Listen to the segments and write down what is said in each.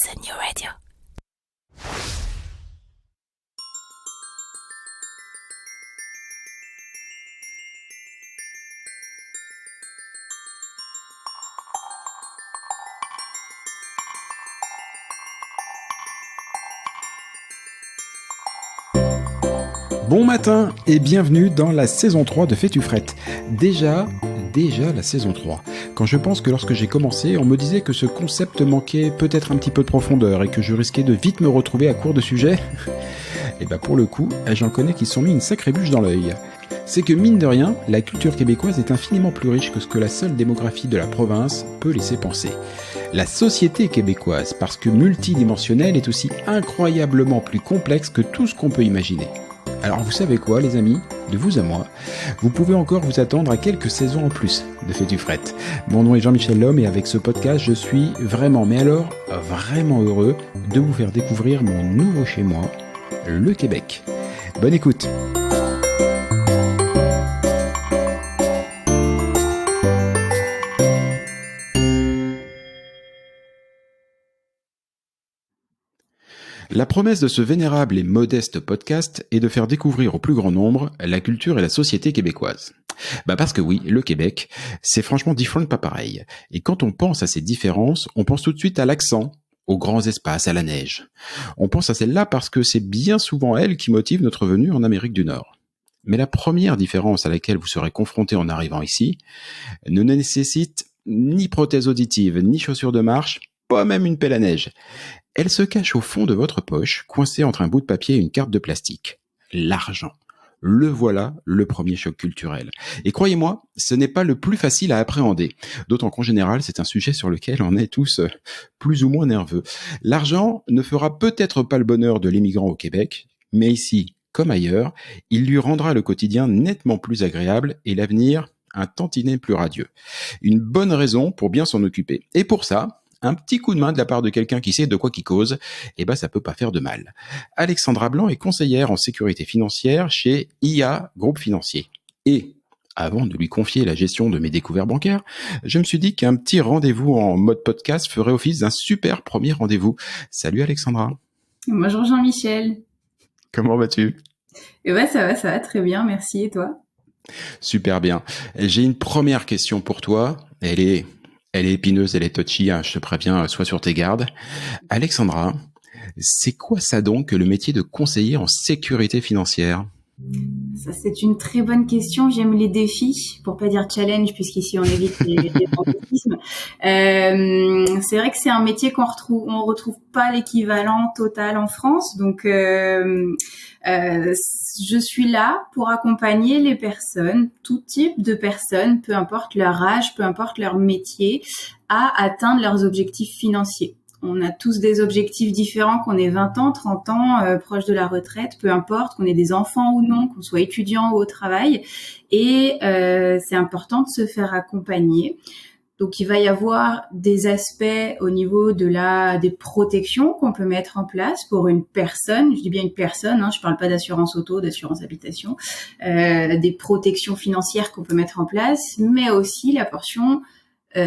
the new radio. Bon matin et bienvenue dans la saison 3 de Fais-tu frette. Déjà la saison 3. Quand je pense que lorsque j'ai commencé, on me disait que ce concept manquait peut-être un petit peu de profondeur et que je risquais de vite me retrouver à court de sujets. Et bah pour le coup, j'en connais qui se sont mis une sacrée bûche dans l'œil. C'est que mine de rien, la culture québécoise est infiniment plus riche que ce que la seule démographie de la province peut laisser penser. La société québécoise, parce que multidimensionnelle, est aussi incroyablement plus complexe que tout ce qu'on peut imaginer. Alors vous savez quoi les amis, de vous à moi, vous pouvez encore vous attendre à quelques saisons en plus de Fais-tu frette. Mon nom est Jean-Michel Lhomme et avec ce podcast je suis vraiment, mais alors vraiment heureux de vous faire découvrir mon nouveau chez moi, le Québec. Bonne écoute. La promesse de ce vénérable et modeste podcast est de faire découvrir au plus grand nombre la culture et la société québécoise. Parce que oui, le Québec, c'est franchement différent, pas pareil. Et quand on pense à ces différences, on pense tout de suite à l'accent, aux grands espaces, à la neige. On pense à celle-là parce que c'est bien souvent elle qui motive notre venue en Amérique du Nord. Mais la première différence à laquelle vous serez confronté en arrivant ici ne nécessite ni prothèse auditive, ni chaussures de marche, pas même une pelle à neige. Elle se cache au fond de votre poche, coincée entre un bout de papier et une carte de plastique. L'argent. Le voilà, le premier choc culturel. Et croyez-moi, ce n'est pas le plus facile à appréhender. D'autant qu'en général, c'est un sujet sur lequel on est tous plus ou moins nerveux. L'argent ne fera peut-être pas le bonheur de l'immigrant au Québec, mais ici, comme ailleurs, il lui rendra le quotidien nettement plus agréable et l'avenir un tantinet plus radieux. Une bonne raison pour bien s'en occuper. Et pour ça, un petit coup de main de la part de quelqu'un qui sait de quoi qu'il cause, ça peut pas faire de mal. Alexandra Blanc est conseillère en sécurité financière chez IA Groupe Financier. Et, avant de lui confier la gestion de mes découvertes bancaires, je me suis dit qu'un petit rendez-vous en mode podcast ferait office d'un super premier rendez-vous. Salut Alexandra. Bonjour Jean-Michel. Comment vas-tu ? Ça va très bien, merci. Et toi ? Super bien. J'ai une première question pour toi. Elle est épineuse, elle est touchy, je te préviens, sois sur tes gardes. Alexandra, c'est quoi ça donc que le métier de conseiller en sécurité financière ? Ça, c'est une très bonne question. J'aime les défis, pour pas dire challenge, puisqu'ici on évite les anglicismes. C'est vrai que c'est un métier on retrouve pas l'équivalent total en France. Donc, je suis là pour accompagner les personnes, tout type de personnes, peu importe leur âge, peu importe leur métier, à atteindre leurs objectifs financiers. On a tous des objectifs différents, qu'on ait 20 ans, 30 ans, proche de la retraite, peu importe, qu'on ait des enfants ou non, qu'on soit étudiant ou au travail. Et c'est important de se faire accompagner. Donc, il va y avoir des aspects au niveau des protections qu'on peut mettre en place pour une personne. Je dis bien une personne, je parle pas d'assurance auto, d'assurance habitation. Des protections financières qu'on peut mettre en place, mais aussi la portion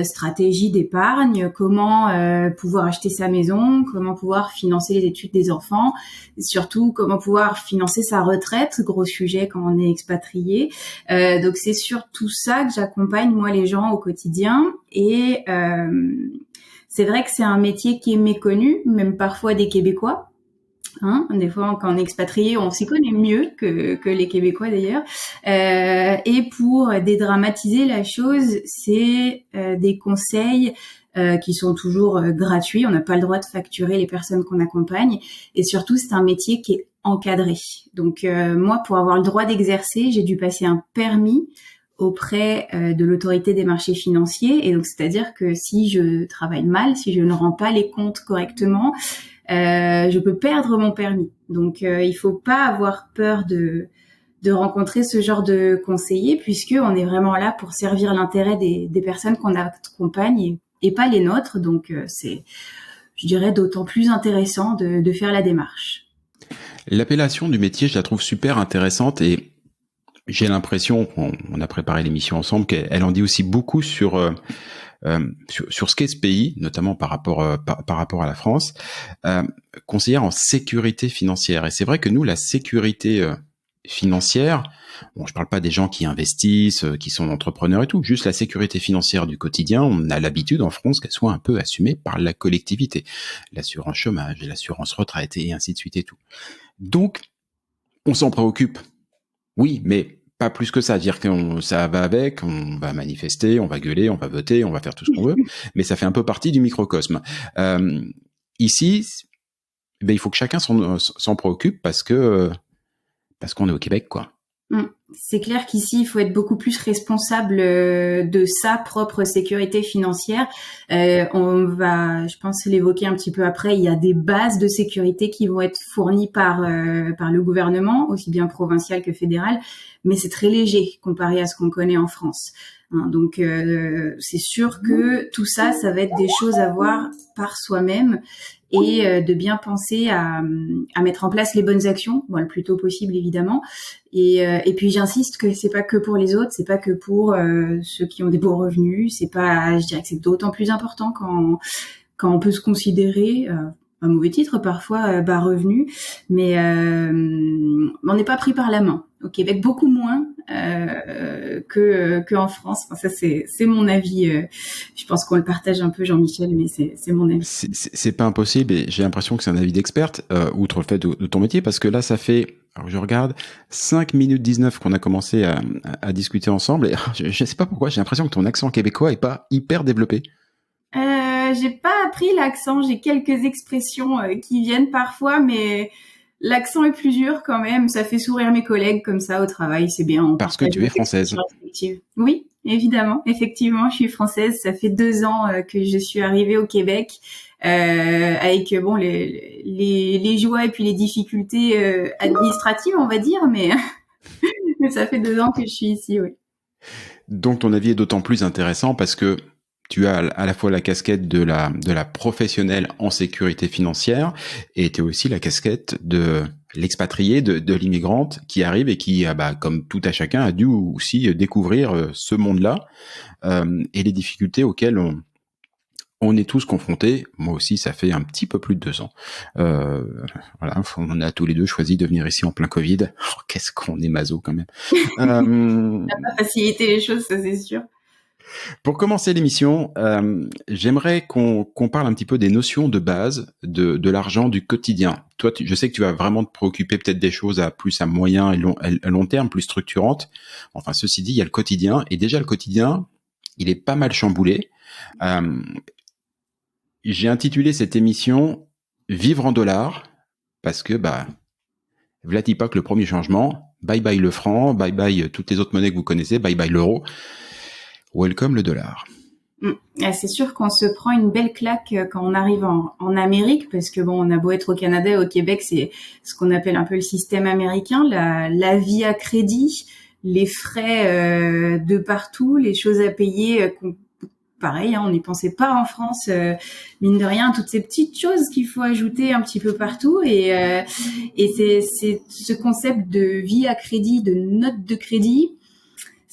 stratégie d'épargne, comment pouvoir acheter sa maison, comment pouvoir financer les études des enfants, et surtout comment pouvoir financer sa retraite, gros sujet quand on est expatrié. Donc c'est sur tout ça que j'accompagne moi les gens au quotidien et c'est vrai que c'est un métier qui est méconnu, même parfois des Québécois. Des fois, quand on est expatrié, on s'y connaît mieux que les Québécois d'ailleurs. Et pour dédramatiser la chose, c'est des conseils qui sont toujours gratuits. On n'a pas le droit de facturer les personnes qu'on accompagne. Et surtout, c'est un métier qui est encadré. Donc moi, pour avoir le droit d'exercer, j'ai dû passer un permis auprès de l'autorité des marchés financiers. Et donc, c'est-à-dire que si je travaille mal, si je ne rends pas les comptes correctement, je peux perdre mon permis. Donc, il faut pas avoir peur de rencontrer ce genre de conseiller, puisque on est vraiment là pour servir l'intérêt des personnes qu'on accompagne et pas les nôtres. Donc, c'est, je dirais, d'autant plus intéressant de faire la démarche. L'appellation du métier, je la trouve super intéressante et j'ai l'impression, on a préparé l'émission ensemble, qu'elle en dit aussi beaucoup sur sur ce qu'est ce pays, notamment par rapport à la France, conseillère en sécurité financière. Et c'est vrai que nous, la sécurité financière, bon, je parle pas des gens qui investissent, qui sont entrepreneurs et tout, juste la sécurité financière du quotidien, on a l'habitude en France qu'elle soit un peu assumée par la collectivité, l'assurance chômage, l'assurance retraite et ainsi de suite et tout. Donc, on s'en préoccupe, oui, mais pas plus que ça. Dire que ça va avec, on va manifester, on va gueuler, on va voter, on va faire tout ce qu'on veut, mais ça fait un peu partie du microcosme. Ici, ben, il faut que chacun s'en préoccupe parce qu'on est au Québec, quoi. C'est clair qu'ici, il faut être beaucoup plus responsable de sa propre sécurité financière. On va, je pense, l'évoquer un petit peu après. Il y a des bases de sécurité qui vont être fournies par le gouvernement, aussi bien provincial que fédéral, mais c'est très léger comparé à ce qu'on connaît en France. Donc, c'est sûr que tout ça, ça va être des choses à voir par soi-même et de bien penser à mettre en place les bonnes actions, bon, le plus tôt possible évidemment. Et puis j'insiste que c'est pas que pour les autres, c'est pas que pour ceux qui ont des beaux revenus, c'est pas, je dirais que c'est d'autant plus important quand on peut se considérer un mauvais titre parfois bas revenu, mais on n'est pas pris par la main. Au Québec, beaucoup moins que en France. Enfin, ça c'est mon avis. Je pense qu'on le partage un peu, Jean-Michel, mais c'est mon avis. C'est pas impossible et j'ai l'impression que c'est un avis d'experte, outre le fait de ton métier, parce que là ça fait, alors je regarde, 5 minutes 19 qu'on a commencé à discuter ensemble et je sais pas pourquoi, j'ai l'impression que ton accent québécois est pas hyper développé. J'ai pas appris l'accent, j'ai quelques expressions qui viennent parfois, mais l'accent est plus dur quand même. Ça fait sourire mes collègues comme ça au travail, c'est bien. Parce que tu es française. Oui, évidemment, effectivement, je suis française. Ça fait 2 ans que je suis arrivée au Québec, avec bon les joies et puis les difficultés administratives, on va dire, mais mais ça fait 2 ans que je suis ici, oui. Donc ton avis est d'autant plus intéressant parce que tu as à la fois la casquette de la professionnelle en sécurité financière et tu as aussi la casquette de l'expatrié, de l'immigrante qui arrive et qui, comme tout à chacun, a dû aussi découvrir ce monde-là et les difficultés auxquelles on est tous confrontés. Moi aussi, ça fait un petit peu plus de 2 ans. Voilà, on a tous les deux choisi de venir ici en plein Covid. Oh, qu'est-ce qu'on est maso quand même. Ça va faciliter les choses, ça c'est sûr. Pour commencer l'émission, j'aimerais qu'on parle un petit peu des notions de base de l'argent du quotidien. Toi, je sais que tu vas vraiment te préoccuper peut-être des choses à moyen et long terme, plus structurantes. Enfin, ceci dit, il y a le quotidien. Et déjà, le quotidien, il est pas mal chamboulé. J'ai intitulé cette émission « Vivre en dollars » parce que, vlati pas que le premier changement, bye bye le franc, bye bye toutes les autres monnaies que vous connaissez, bye bye l'euro. Welcome le dollar. C'est sûr qu'on se prend une belle claque quand on arrive en Amérique, parce que bon, on a beau être au Canada et au Québec, c'est ce qu'on appelle un peu le système américain, la vie à crédit, les frais de partout, les choses à payer. Pareil, on n'y pensait pas en France, mine de rien, toutes ces petites choses qu'il faut ajouter un petit peu partout, et c'est ce concept de vie à crédit, de note de crédit.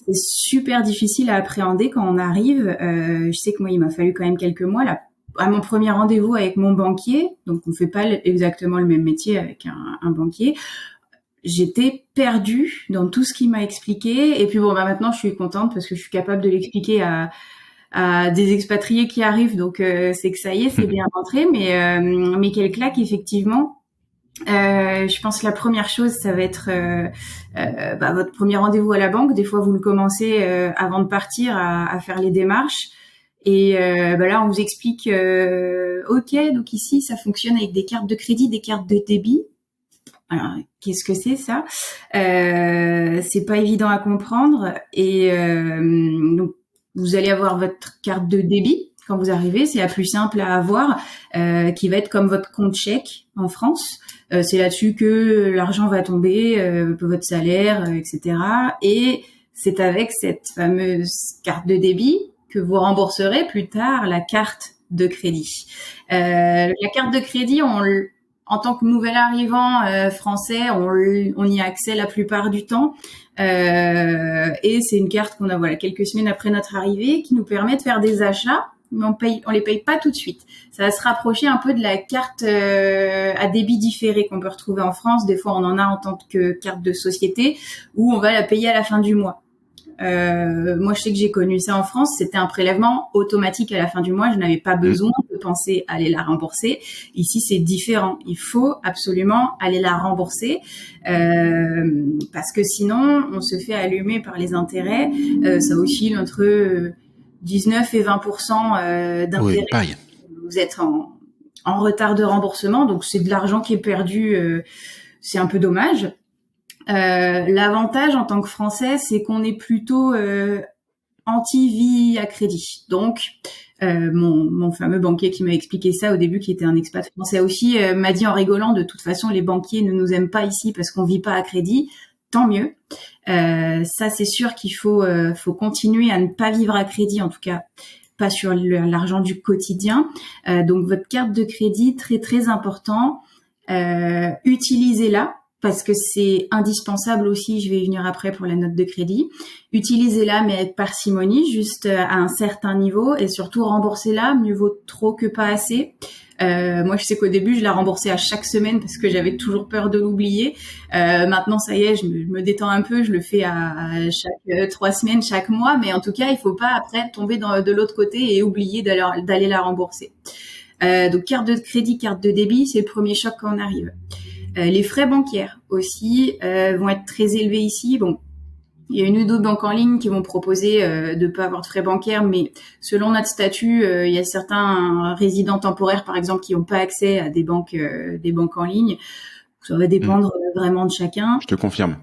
C'est super difficile à appréhender quand on arrive. Je sais que moi, il m'a fallu quand même quelques mois là, à mon premier rendez-vous avec mon banquier. Donc, on fait pas exactement le même métier avec un banquier. J'étais perdue dans tout ce qu'il m'a expliqué. Et puis bon, maintenant, je suis contente parce que je suis capable de l'expliquer à des expatriés qui arrivent. Donc, c'est que ça y est, c'est bien rentré. Mais quelle claque, effectivement. Je pense que la première chose, ça va être votre premier rendez-vous à la banque. Des fois, vous le commencez avant de partir à faire les démarches. Et là, on vous explique, OK, donc ici, ça fonctionne avec des cartes de crédit, des cartes de débit. Alors, qu'est-ce que c'est ça? C'est pas évident à comprendre. Et donc, vous allez avoir votre carte de débit. Quand vous arrivez, c'est la plus simple à avoir, qui va être comme votre compte chèque en France. C'est là-dessus que l'argent va tomber, votre salaire, etc. Et c'est avec cette fameuse carte de débit que vous rembourserez plus tard la carte de crédit. La carte de crédit, en tant que nouvel arrivant français, on y a accès la plupart du temps. Et c'est une carte qu'on a quelques semaines après notre arrivée qui nous permet de faire des achats, mais on les paye pas tout de suite. Ça va se rapprocher un peu de la carte à débit différé qu'on peut retrouver en France. Des fois, on en a en tant que carte de société où on va la payer à la fin du mois. Moi, je sais que j'ai connu ça en France. C'était un prélèvement automatique à la fin du mois. Je n'avais pas besoin de penser à aller la rembourser. Ici, c'est différent. Il faut absolument aller la rembourser parce que sinon, on se fait allumer par les intérêts. Ça oscille entre 19 et 20% d'intérêt. Oui, pareil. Vous êtes en retard de remboursement, donc c'est de l'argent qui est perdu. C'est un peu dommage. L'avantage en tant que Français, c'est qu'on est plutôt anti-vie à crédit. Donc, mon fameux banquier qui m'a expliqué ça au début, qui était un expat français aussi, m'a dit en rigolant, de toute façon, les banquiers ne nous aiment pas ici parce qu'on vit pas à crédit. Tant mieux. Ça, c'est sûr qu'il faut continuer à ne pas vivre à crédit, en tout cas pas sur l'argent du quotidien. Donc, votre carte de crédit, très très important. Utilisez-la. Parce que c'est indispensable aussi, je vais y venir après pour la note de crédit. Utilisez-la, mais avec parcimonie, juste à un certain niveau, et surtout remboursez-la, mieux vaut trop que pas assez. Moi, je sais qu'au début, je la remboursais à chaque semaine parce que j'avais toujours peur de l'oublier. Maintenant, ça y est, je me détends un peu, je le fais à chaque 3 semaines, chaque mois, mais en tout cas, il faut pas après tomber de l'autre côté et oublier d'aller la rembourser. Donc, carte de crédit, carte de débit, c'est le premier choc quand on arrive. Les frais bancaires aussi vont être très élevés ici. Bon, il y a une ou deux banques en ligne qui vont proposer de pas avoir de frais bancaires, mais selon notre statut, il y a certains résidents temporaires, par exemple, qui n'ont pas accès à des banques en ligne. Ça va dépendre vraiment de chacun. Je te confirme.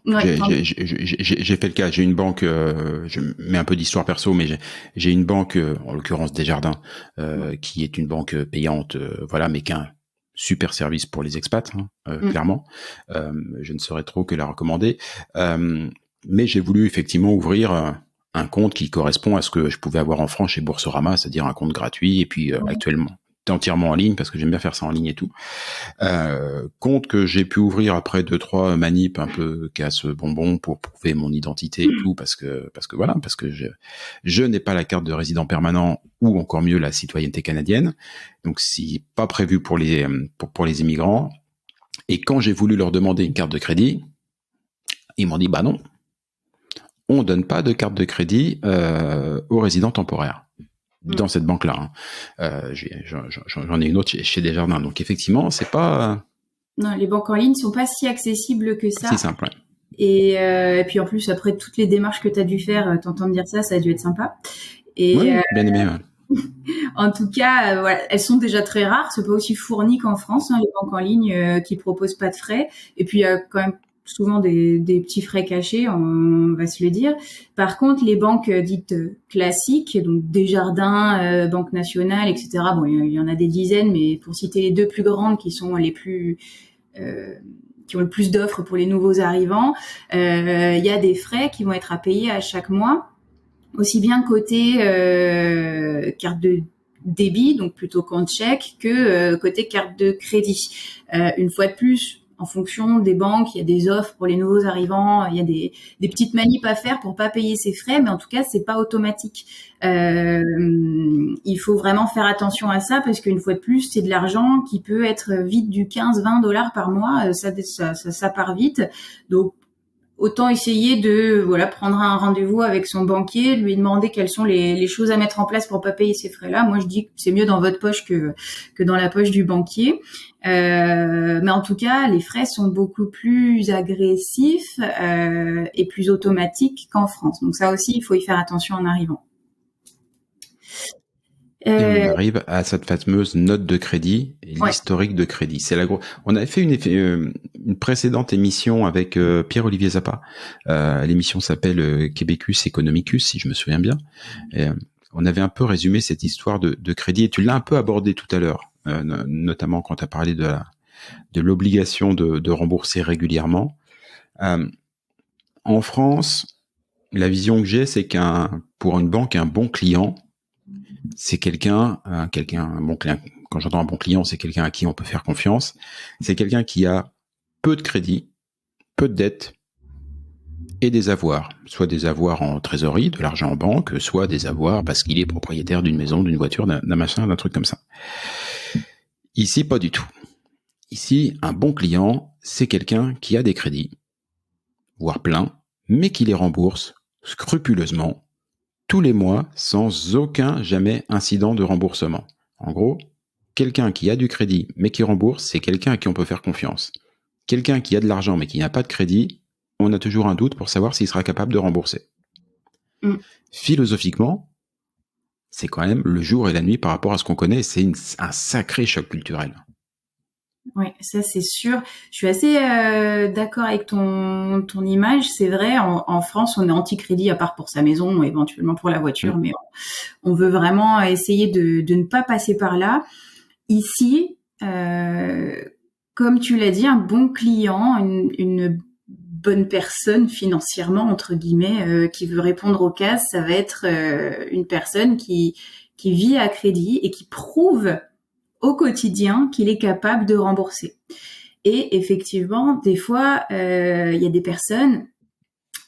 Ouais, j'ai fait le cas. J'ai une banque. Je mets un peu d'histoire perso, mais j'ai une banque, en l'occurrence Desjardins, qui est une banque payante, mais qui a un super service pour les expats, clairement. Je ne saurais trop que la recommander. Mais j'ai voulu effectivement ouvrir un compte qui correspond à ce que je pouvais avoir en France chez Boursorama, c'est-à-dire un compte gratuit. Et puis actuellement, entièrement en ligne parce que j'aime bien faire ça en ligne et tout. Compte que j'ai pu ouvrir après 2-3 manips un peu casse-bonbon pour prouver mon identité et tout parce que je n'ai pas la carte de résident permanent ou encore mieux la citoyenneté canadienne. Donc c'est pas prévu pour les immigrants. Et quand j'ai voulu leur demander une carte de crédit, ils m'ont dit bah non, on donne pas de carte de crédit aux résidents temporaires. Dans cette banque-là. J'en ai une autre chez Desjardins. Donc, effectivement, c'est pas... Non, les banques en ligne sont pas si accessibles que ça. C'est simple, ouais. Et puis, en plus, après toutes les démarches que tu as dû faire, t'entendre dire ça a dû être sympa. Et, oui, bien aimé, ouais. En tout cas, elles sont déjà très rares. C'est pas aussi fourni qu'en France, les banques en ligne qui proposent pas de frais. Et puis, il y a quand même souvent des petits frais cachés, on va se le dire. Par contre, les banques dites classiques, donc Desjardins, Banque Nationale, etc. Bon, il y en a des dizaines, mais pour citer les deux plus grandes qui sont les plus qui ont le plus d'offres pour les nouveaux arrivants, il y a des frais qui vont être à payer à chaque mois, aussi bien côté carte de débit, donc plutôt compte chèque, que côté carte de crédit. Une fois de plus, en fonction des banques, il y a des offres pour les nouveaux arrivants, il y a des petites manips à faire pour pas payer ses frais, mais en tout cas, c'est pas automatique. Il faut vraiment faire attention à ça parce qu'une fois de plus, c'est de l'argent qui peut être vite du 15-20 $ par mois, ça part vite. Donc, autant essayer de prendre un rendez-vous avec son banquier, lui demander quelles sont les choses à mettre en place pour pas payer ces frais-là. Moi, je dis que c'est mieux dans votre poche que dans la poche du banquier. Mais en tout cas, les frais sont beaucoup plus agressifs et plus automatiques qu'en France. Donc ça aussi, il faut y faire attention en arrivant. Et on arrive à cette fameuse note de crédit et l'historique de crédit. C'est on avait fait une précédente émission avec Pierre-Olivier Zappa. L'émission s'appelle Québecus Economicus, si je me souviens bien. Et, on avait un peu résumé cette histoire de crédit et tu l'as un peu abordé tout à l'heure, notamment quand tu as parlé de l'obligation de rembourser régulièrement. En France, la vision que j'ai, c'est pour une banque, un bon client, c'est un bon client quand j'entends un bon client, c'est quelqu'un à qui on peut faire confiance. C'est quelqu'un qui a peu de crédit, peu de dettes et des avoirs. Soit des avoirs en trésorerie, de l'argent en banque, soit des avoirs parce qu'il est propriétaire d'une maison, d'une voiture, d'un machin, d'un truc comme ça. Ici, pas du tout. Ici, un bon client, c'est quelqu'un qui a des crédits, voire plein, mais qui les rembourse scrupuleusement, tous les mois, sans aucun jamais incident de remboursement. En gros, quelqu'un qui a du crédit, mais qui rembourse, c'est quelqu'un à qui on peut faire confiance. Quelqu'un qui a de l'argent, mais qui n'a pas de crédit, on a toujours un doute pour savoir s'il sera capable de rembourser. Philosophiquement, c'est quand même le jour et la nuit par rapport à ce qu'on connaît, c'est un sacré choc culturel. Oui, ça c'est sûr. Je suis assez d'accord avec ton image. C'est vrai, en France, on est anti-crédit à part pour sa maison, éventuellement pour la voiture, mais on veut vraiment essayer de ne pas passer par là. Ici, comme tu l'as dit, un bon client, une bonne personne financièrement, entre guillemets, qui veut répondre aux cases, ça va être une personne qui vit à crédit et qui prouve au quotidien qu'il est capable de rembourser. Et effectivement, des fois, il y a des personnes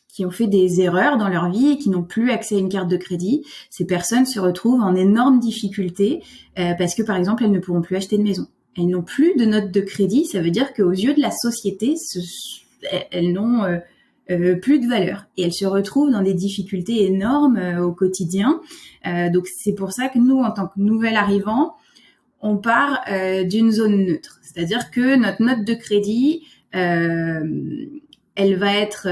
qui ont fait des erreurs dans leur vie et qui n'ont plus accès à une carte de crédit. Ces personnes se retrouvent en énorme difficulté parce que, par exemple, elles ne pourront plus acheter de maison. Elles n'ont plus de note de crédit. Ça veut dire qu'aux yeux de la société, elles n'ont plus de valeur. Et elles se retrouvent dans des difficultés énormes au quotidien. Donc, c'est pour ça que nous, en tant que nouvel arrivant, on part d'une zone neutre. C'est-à-dire que notre note de crédit, elle va être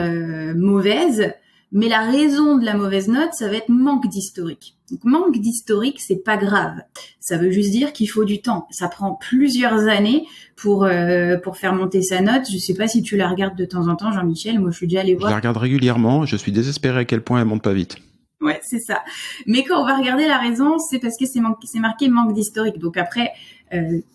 mauvaise, mais la raison de la mauvaise note, ça va être manque d'historique. Donc, manque d'historique, c'est pas grave. Ça veut juste dire qu'il faut du temps. Ça prend plusieurs années pour faire monter sa note. Je sais pas si tu la regardes de temps en temps, Jean-Michel. Moi, je suis déjà allée voir. Je la regarde régulièrement. Je suis désespéré à quel point elle monte pas vite. Ouais, c'est ça. Mais quand on va regarder la raison, c'est parce que c'est marqué manque d'historique. Donc après,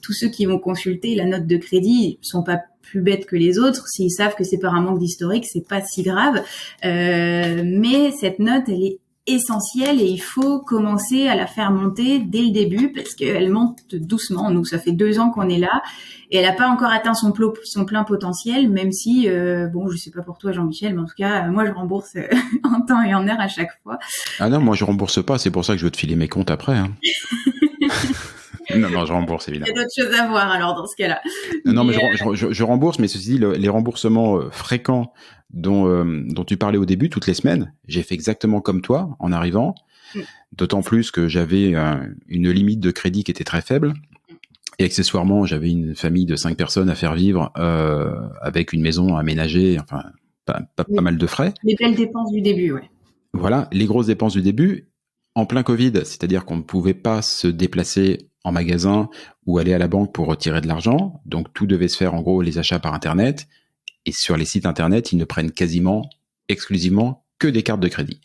tous ceux qui vont consulter la note de crédit sont pas plus bêtes que les autres. S'ils savent que c'est par un manque d'historique, c'est pas si grave. Mais cette note, elle est essentielle et il faut commencer à la faire monter dès le début parce qu'elle monte doucement. Nous, ça fait 2 ans qu'on est là et elle n'a pas encore atteint son plein potentiel, même si, bon, je sais pas pour toi, Jean-Michel, mais en tout cas, moi, je rembourse en temps et en heure à chaque fois. Ah non, moi, je rembourse pas. C'est pour ça que je veux te filer mes comptes après. Hein. Non, je rembourse, évidemment. Il y a d'autres choses à voir, alors, dans ce cas-là. Non, mais je rembourse, mais ceci dit, les remboursements fréquents dont tu parlais au début, toutes les semaines, j'ai fait exactement comme toi, en arrivant, d'autant plus que j'avais une limite de crédit qui était très faible, et accessoirement, j'avais une famille de 5 personnes à faire vivre, avec une maison aménagée, enfin, pas mal de frais. Les belles dépenses du début, ouais. Voilà, les grosses dépenses du début, en plein Covid, c'est-à-dire qu'on ne pouvait pas se déplacer en magasin ou aller à la banque pour retirer de l'argent. Donc, tout devait se faire, en gros, les achats par Internet. Et sur les sites Internet, ils ne prennent quasiment, exclusivement, que des cartes de crédit.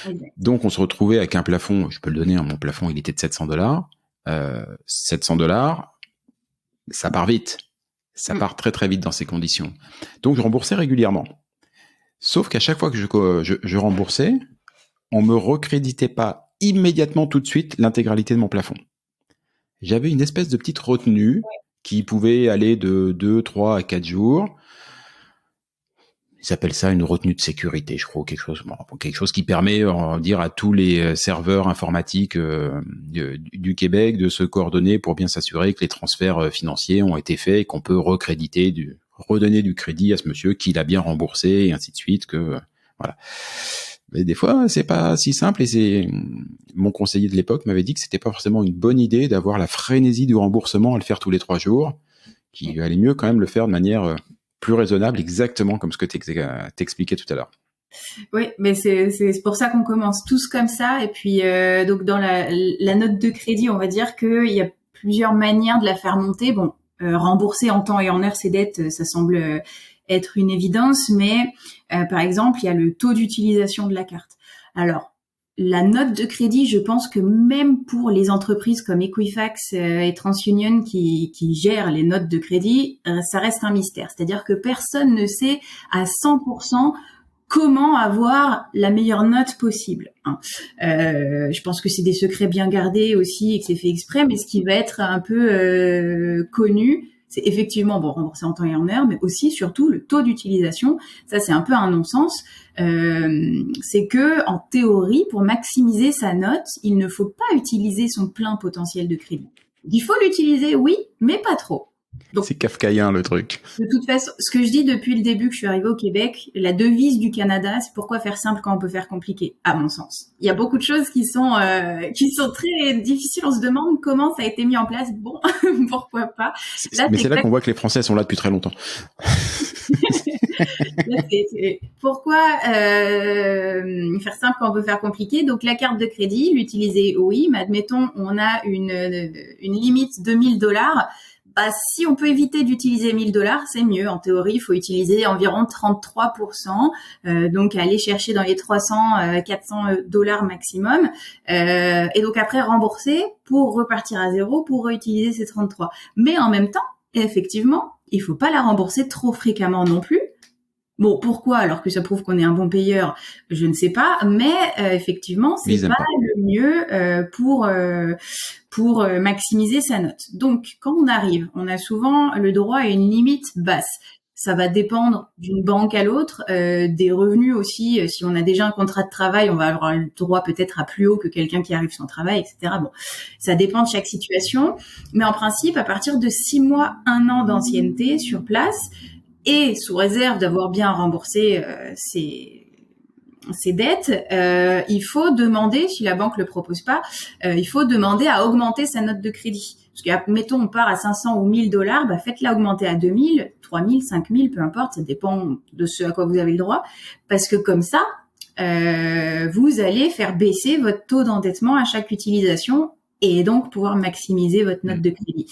Exact. Donc, on se retrouvait avec un plafond, je peux le donner, mon plafond, il était de $700. $700, ça part vite. Ça part très, très vite dans ces conditions. Donc, je remboursais régulièrement. Sauf qu'à chaque fois que je remboursais, on me recréditait pas immédiatement tout de suite l'intégralité de mon plafond. J'avais une espèce de petite retenue qui pouvait aller de 2, 3 à 4 jours. Ils appellent ça une retenue de sécurité, je crois, quelque chose qui permet, on va dire, à tous les serveurs informatiques du Québec de se coordonner pour bien s'assurer que les transferts financiers ont été faits et qu'on peut redonner du crédit à ce monsieur qui l'a bien remboursé et ainsi de suite. Voilà. Mais des fois, c'est pas si simple et mon conseiller de l'époque m'avait dit que c'était pas forcément une bonne idée d'avoir la frénésie du remboursement à le faire tous les 3 jours, qu'il allait mieux quand même le faire de manière plus raisonnable, exactement comme ce que t'expliquais tout à l'heure. Oui, mais c'est pour ça qu'on commence tous comme ça. Et puis, donc dans la note de crédit, on va dire qu'il y a plusieurs manières de la faire monter. Bon, rembourser en temps et en heure ses dettes, ça semble être une évidence, mais par exemple, il y a le taux d'utilisation de la carte. Alors, la note de crédit, je pense que même pour les entreprises comme Equifax et TransUnion qui gèrent les notes de crédit, ça reste un mystère. C'est-à-dire que personne ne sait à 100% comment avoir la meilleure note possible, hein. Je pense que c'est des secrets bien gardés aussi et que c'est fait exprès, mais ce qui va être un peu connu, c'est effectivement rembourser en temps et en heure, mais aussi surtout le taux d'utilisation. Ça, c'est un peu un non-sens. C'est que en théorie, pour maximiser sa note, il ne faut pas utiliser son plein potentiel de crédit. Il faut l'utiliser, oui, mais pas trop. Donc, c'est kafkaïen le truc. De toute façon, ce que je dis depuis le début que je suis arrivée au Québec, la devise du Canada, c'est pourquoi faire simple quand on peut faire compliqué, à mon sens. Il y a beaucoup de choses qui sont très difficiles. On se demande comment ça a été mis en place. Bon, pourquoi pas. Mais c'est là qu'on voit que les Français sont là depuis très longtemps. Pourquoi faire simple quand on peut faire compliqué? Donc la carte de crédit, l'utiliser, oui, mais admettons on a une limite de $1,000. Si on peut éviter d'utiliser $1,000, c'est mieux. En théorie, il faut utiliser environ 33%, donc aller chercher dans les 300-400 $ maximum, et donc après rembourser pour repartir à zéro pour réutiliser ces 33. Mais en même temps, effectivement, il faut pas la rembourser trop fréquemment non plus. Bon, pourquoi? Alors que ça prouve qu'on est un bon payeur, je ne sais pas, mais effectivement, c'est pas le mieux pour maximiser sa note. Donc, quand on arrive, on a souvent le droit à une limite basse. Ça va dépendre d'une banque à l'autre, des revenus aussi. Si on a déjà un contrat de travail, on va avoir le droit peut-être à plus haut que quelqu'un qui arrive sans travail, etc. Bon, ça dépend de chaque situation. Mais en principe, à partir de 6 mois, 1 an d'ancienneté sur place, et sous réserve d'avoir bien remboursé ses dettes, il faut demander, si la banque le propose pas, il faut demander à augmenter sa note de crédit. Parce que, mettons, on part à 500 ou $1,000, faites-la augmenter à 2,000, 3,000, 5,000, peu importe, ça dépend de ce à quoi vous avez le droit. Parce que comme ça, vous allez faire baisser votre taux d'endettement à chaque utilisation et donc pouvoir maximiser votre note de crédit.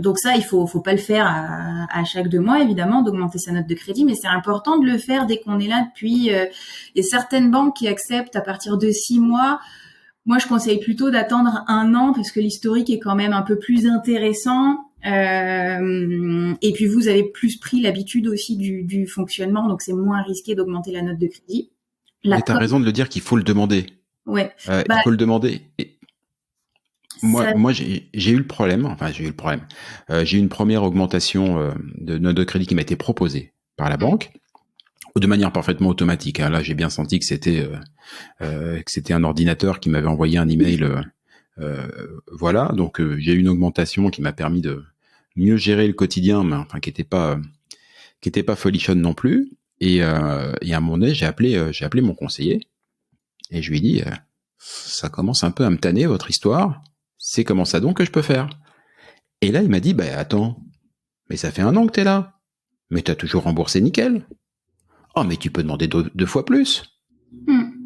Donc ça, il faut pas le faire à chaque 2 mois, évidemment, d'augmenter sa note de crédit, mais c'est important de le faire dès qu'on est là depuis. Il y a certaines banques qui acceptent à partir de 6 mois. Moi, je conseille plutôt d'attendre 1 an parce que l'historique est quand même un peu plus intéressant. Et puis vous avez plus pris l'habitude aussi du fonctionnement, donc c'est moins risqué d'augmenter la note de crédit. Mais t'as raison de le dire qu'il faut le demander. Ouais. Il faut le demander. Et moi, j'ai eu le problème. Enfin, j'ai eu le problème. J'ai eu une première augmentation de note de crédit qui m'a été proposée par la banque, de manière parfaitement automatique. Hein. Là, j'ai bien senti que c'était un ordinateur qui m'avait envoyé un email. Voilà. Donc, j'ai eu une augmentation qui m'a permis de mieux gérer le quotidien, mais enfin, qui était pas folichonne non plus. Et à un moment donné, j'ai appelé mon conseiller. Et je lui ai dit, ça commence un peu à me tanner, votre histoire. C'est comment ça donc que je peux faire? Et là, il m'a dit, attends, mais ça fait 1 an que t'es là. Mais t'as toujours remboursé nickel. Oh, mais tu peux demander 2 fois plus.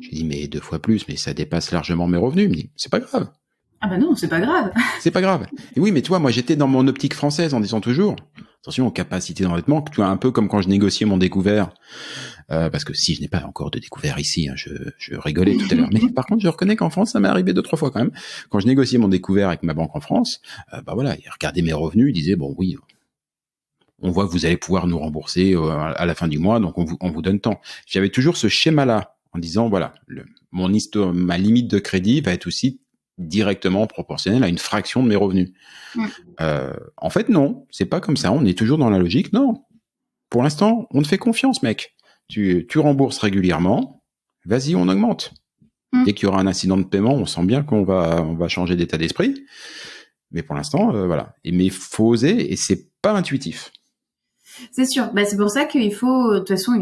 J'ai dit, mais 2 fois plus, mais ça dépasse largement mes revenus. Il me dit, c'est pas grave. Ah non, c'est pas grave. C'est pas grave. Et oui, mais tu vois, moi, j'étais dans mon optique française en disant toujours, attention aux capacités d'endettement, tu vois, un peu comme quand je négociais mon découvert. Parce que si je n'ai pas encore de découvert ici, hein, je rigolais tout à l'heure. Mais par contre, je reconnais qu'en France, ça m'est arrivé 2-3 fois quand même. Quand je négociais mon découvert avec ma banque en France, voilà, ils regardaient mes revenus, ils disaient, bon oui, on voit que vous allez pouvoir nous rembourser à la fin du mois, donc on vous donne tant. J'avais toujours ce schéma-là, en disant, voilà, ma limite de crédit va être aussi directement proportionnelle à une fraction de mes revenus. En fait, non, c'est pas comme ça. On est toujours dans la logique. Non, pour l'instant, on te fait confiance, mec. Tu rembourses régulièrement, vas-y, on augmente. Dès qu'il y aura un incident de paiement, on sent bien qu'on va changer d'état d'esprit. Mais pour l'instant, voilà. Mais il faut oser, et c'est pas intuitif. C'est sûr. C'est pour ça qu'il faut, de toute façon,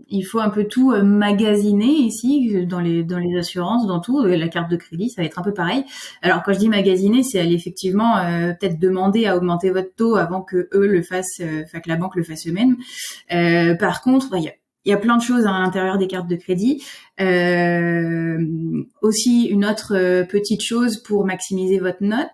il faut un peu tout magasiner ici, dans les assurances, dans tout. La carte de crédit, ça va être un peu pareil. Alors, quand je dis magasiner, c'est aller effectivement peut-être demander à augmenter votre taux avant que eux le fassent, que la banque le fasse eux-mêmes. Par contre, il y a plein de choses à l'intérieur des cartes de crédit. Aussi, une autre petite chose pour maximiser votre note,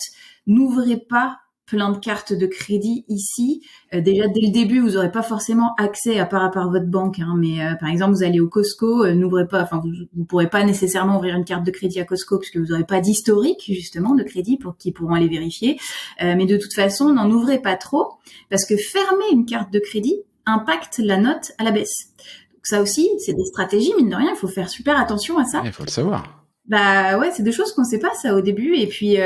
n'ouvrez pas plein de cartes de crédit ici. Déjà, dès le début, vous n'aurez pas forcément accès à part votre banque. Hein, mais par exemple, vous allez au Costco, n'ouvrez pas. Enfin, vous pourrez pas nécessairement ouvrir une carte de crédit à Costco parce que vous n'aurez pas d'historique justement de crédit pour qu'ils pourront aller vérifier. Mais de toute façon, n'en ouvrez pas trop parce que fermer une carte de crédit, impacte la note à la baisse. Donc ça aussi, c'est des stratégies, mine de rien, il faut faire super attention à ça. Il faut le savoir. Bah ouais, c'est des choses qu'on sait pas ça au début. Et puis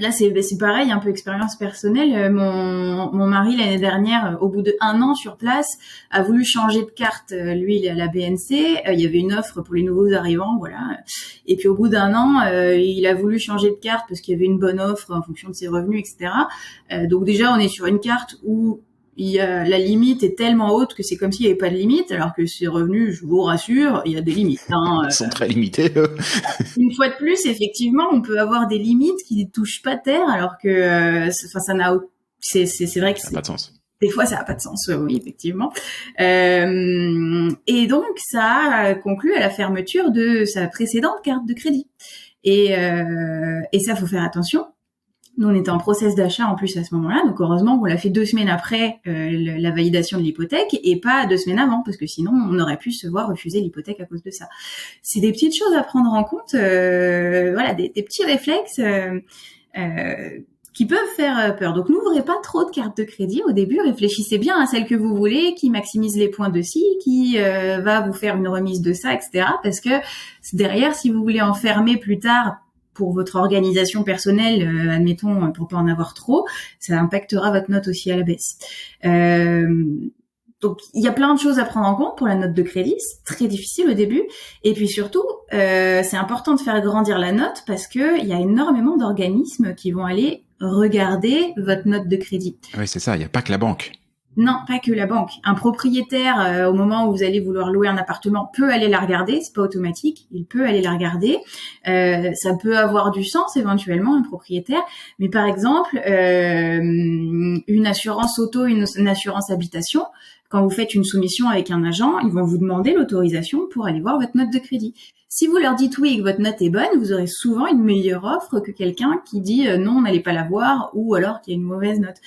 là, c'est pareil, un peu expérience personnelle. Mon mari l'année dernière, au bout d'1 an sur place, a voulu changer de carte. Lui, il est à la BNC. Il y avait une offre pour les nouveaux arrivants, voilà. Et puis au bout d'1 an, il a voulu changer de carte parce qu'il y avait une bonne offre en fonction de ses revenus, etc. Donc déjà, on est sur une carte où la limite est tellement haute que c'est comme s'il n'y avait pas de limite, alors que ses revenus, je vous rassure, il y a des limites. Ils sont très limités. Une fois de plus, effectivement, on peut avoir des limites qui ne touchent pas terre, alors que, ça n'a, c'est vrai que Ça n'a pas de sens. des fois, ça n'a pas de sens, oui, effectivement. Et donc, ça a conclu à la fermeture de sa précédente carte de crédit. Et ça, faut faire attention. Nous, on était en process d'achat en plus à ce moment-là, donc heureusement qu'on l'a fait 2 semaines après la validation de l'hypothèque et pas 2 semaines avant, parce que sinon on aurait pu se voir refuser l'hypothèque à cause de ça. C'est des petites choses à prendre en compte, voilà, des petits réflexes qui peuvent faire peur. Donc n'ouvrez pas trop de cartes de crédit au début, réfléchissez bien à celle que vous voulez, qui maximise les points de ci, qui va vous faire une remise de ça, etc. Parce que derrière, si vous voulez en fermer plus tard, pour votre organisation personnelle, admettons, pour pas en avoir trop, ça impactera votre note aussi à la baisse. Donc, il y a plein de choses à prendre en compte pour la note de crédit. C'est très difficile au début. Et puis surtout, c'est important de faire grandir la note parce que il y a énormément d'organismes qui vont aller regarder votre note de crédit. Oui, c'est ça. Il n'y a pas que la banque. Non, pas que la banque. Un propriétaire, au moment où vous allez vouloir louer un appartement, peut aller la regarder. C'est pas automatique. Il peut aller la regarder. Ça peut avoir du sens éventuellement, un propriétaire. Mais par exemple, une assurance auto, une assurance habitation, quand vous faites une soumission avec un agent, ils vont vous demander l'autorisation pour aller voir votre note de crédit. Si vous leur dites oui et que votre note est bonne, vous aurez souvent une meilleure offre que quelqu'un qui dit non, n'allez pas la voir, ou alors qu'il y a une mauvaise note.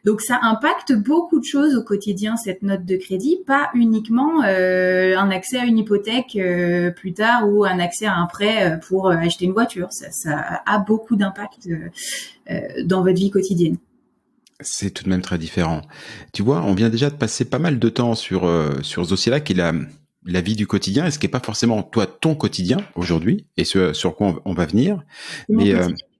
Donc ça impacte beaucoup de choses au quotidien, cette note de crédit, pas uniquement un accès à une hypothèque plus tard ou un accès à un prêt pour acheter une voiture. Ça a beaucoup d'impact dans votre vie quotidienne. C'est tout de même très différent. Tu vois, on vient déjà de passer pas mal de temps sur ce dossier-là, qui est la vie du quotidien, et ce qui n'est pas forcément toi ton quotidien aujourd'hui, et ce sur quoi on va venir. Mais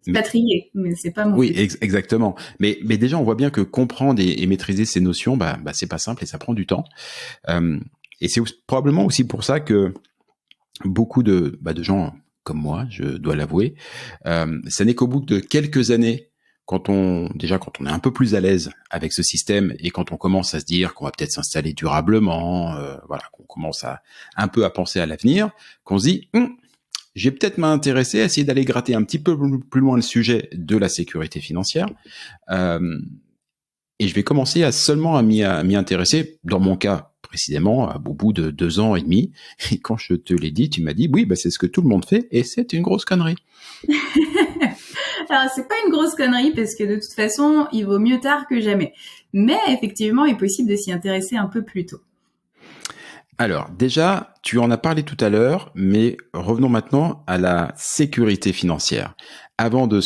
expatrié, mais c'est pas mon oui, exactement. Mais déjà, on voit bien que comprendre et maîtriser ces notions, c'est pas simple et ça prend du temps. Et c'est probablement aussi pour ça que beaucoup de gens comme moi, je dois l'avouer, ça n'est qu'au bout de quelques années, quand on est un peu plus à l'aise avec ce système et quand on commence à se dire qu'on va peut-être s'installer durablement, voilà, qu'on commence un peu à penser à l'avenir, qu'on se dit j'ai peut-être m'intéresser à essayer d'aller gratter un petit peu plus loin le sujet de la sécurité financière, et je vais commencer à m'y intéresser, dans mon cas précisément, au bout de 2 ans et demi. Et quand je te l'ai dit, tu m'as dit oui, c'est ce que tout le monde fait, et c'est une grosse connerie. Alors, c'est pas une grosse connerie parce que de toute façon, il vaut mieux tard que jamais. Mais effectivement, il est possible de s'y intéresser un peu plus tôt. Alors, déjà, tu en as parlé tout à l'heure, mais revenons maintenant à la sécurité financière. Avant de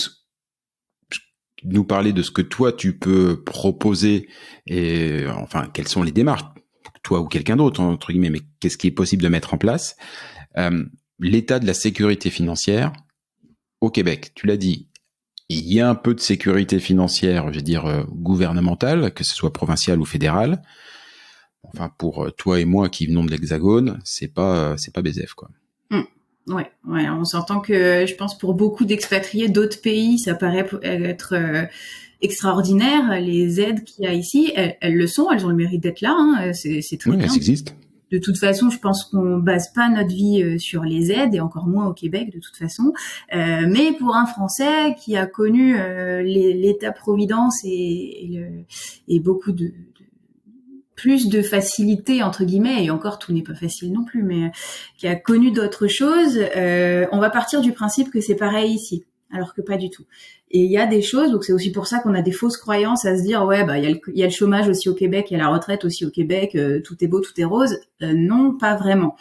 nous parler de ce que toi tu peux proposer et enfin quelles sont les démarches, toi ou quelqu'un d'autre entre guillemets, mais qu'est-ce qui est possible de mettre en place, l'état de la sécurité financière au Québec. Tu l'as dit, il y a un peu de sécurité financière, je veux dire gouvernementale, que ce soit provinciale ou fédérale. Enfin, pour toi et moi qui venons de l'Hexagone, c'est pas BZF, quoi. Ouais, on s'entend que je pense pour beaucoup d'expatriés d'autres pays, ça paraît être extraordinaire. Les aides qu'il y a ici, elles le sont, elles ont le mérite d'être là. Hein, c'est très bien. Elles existent. De toute façon, je pense qu'on base pas notre vie sur les aides et encore moins au Québec de toute façon. Mais pour un Français qui a connu l'État-providence et beaucoup de plus de facilité entre guillemets, et encore tout n'est pas facile non plus, mais qui a connu d'autres choses, on va partir du principe que c'est pareil ici, alors que pas du tout. Et il y a des choses, donc c'est aussi pour ça qu'on a des fausses croyances à se dire ouais il y a le chômage aussi au Québec, il y a la retraite aussi au Québec, tout est beau, tout est rose. Non, pas vraiment.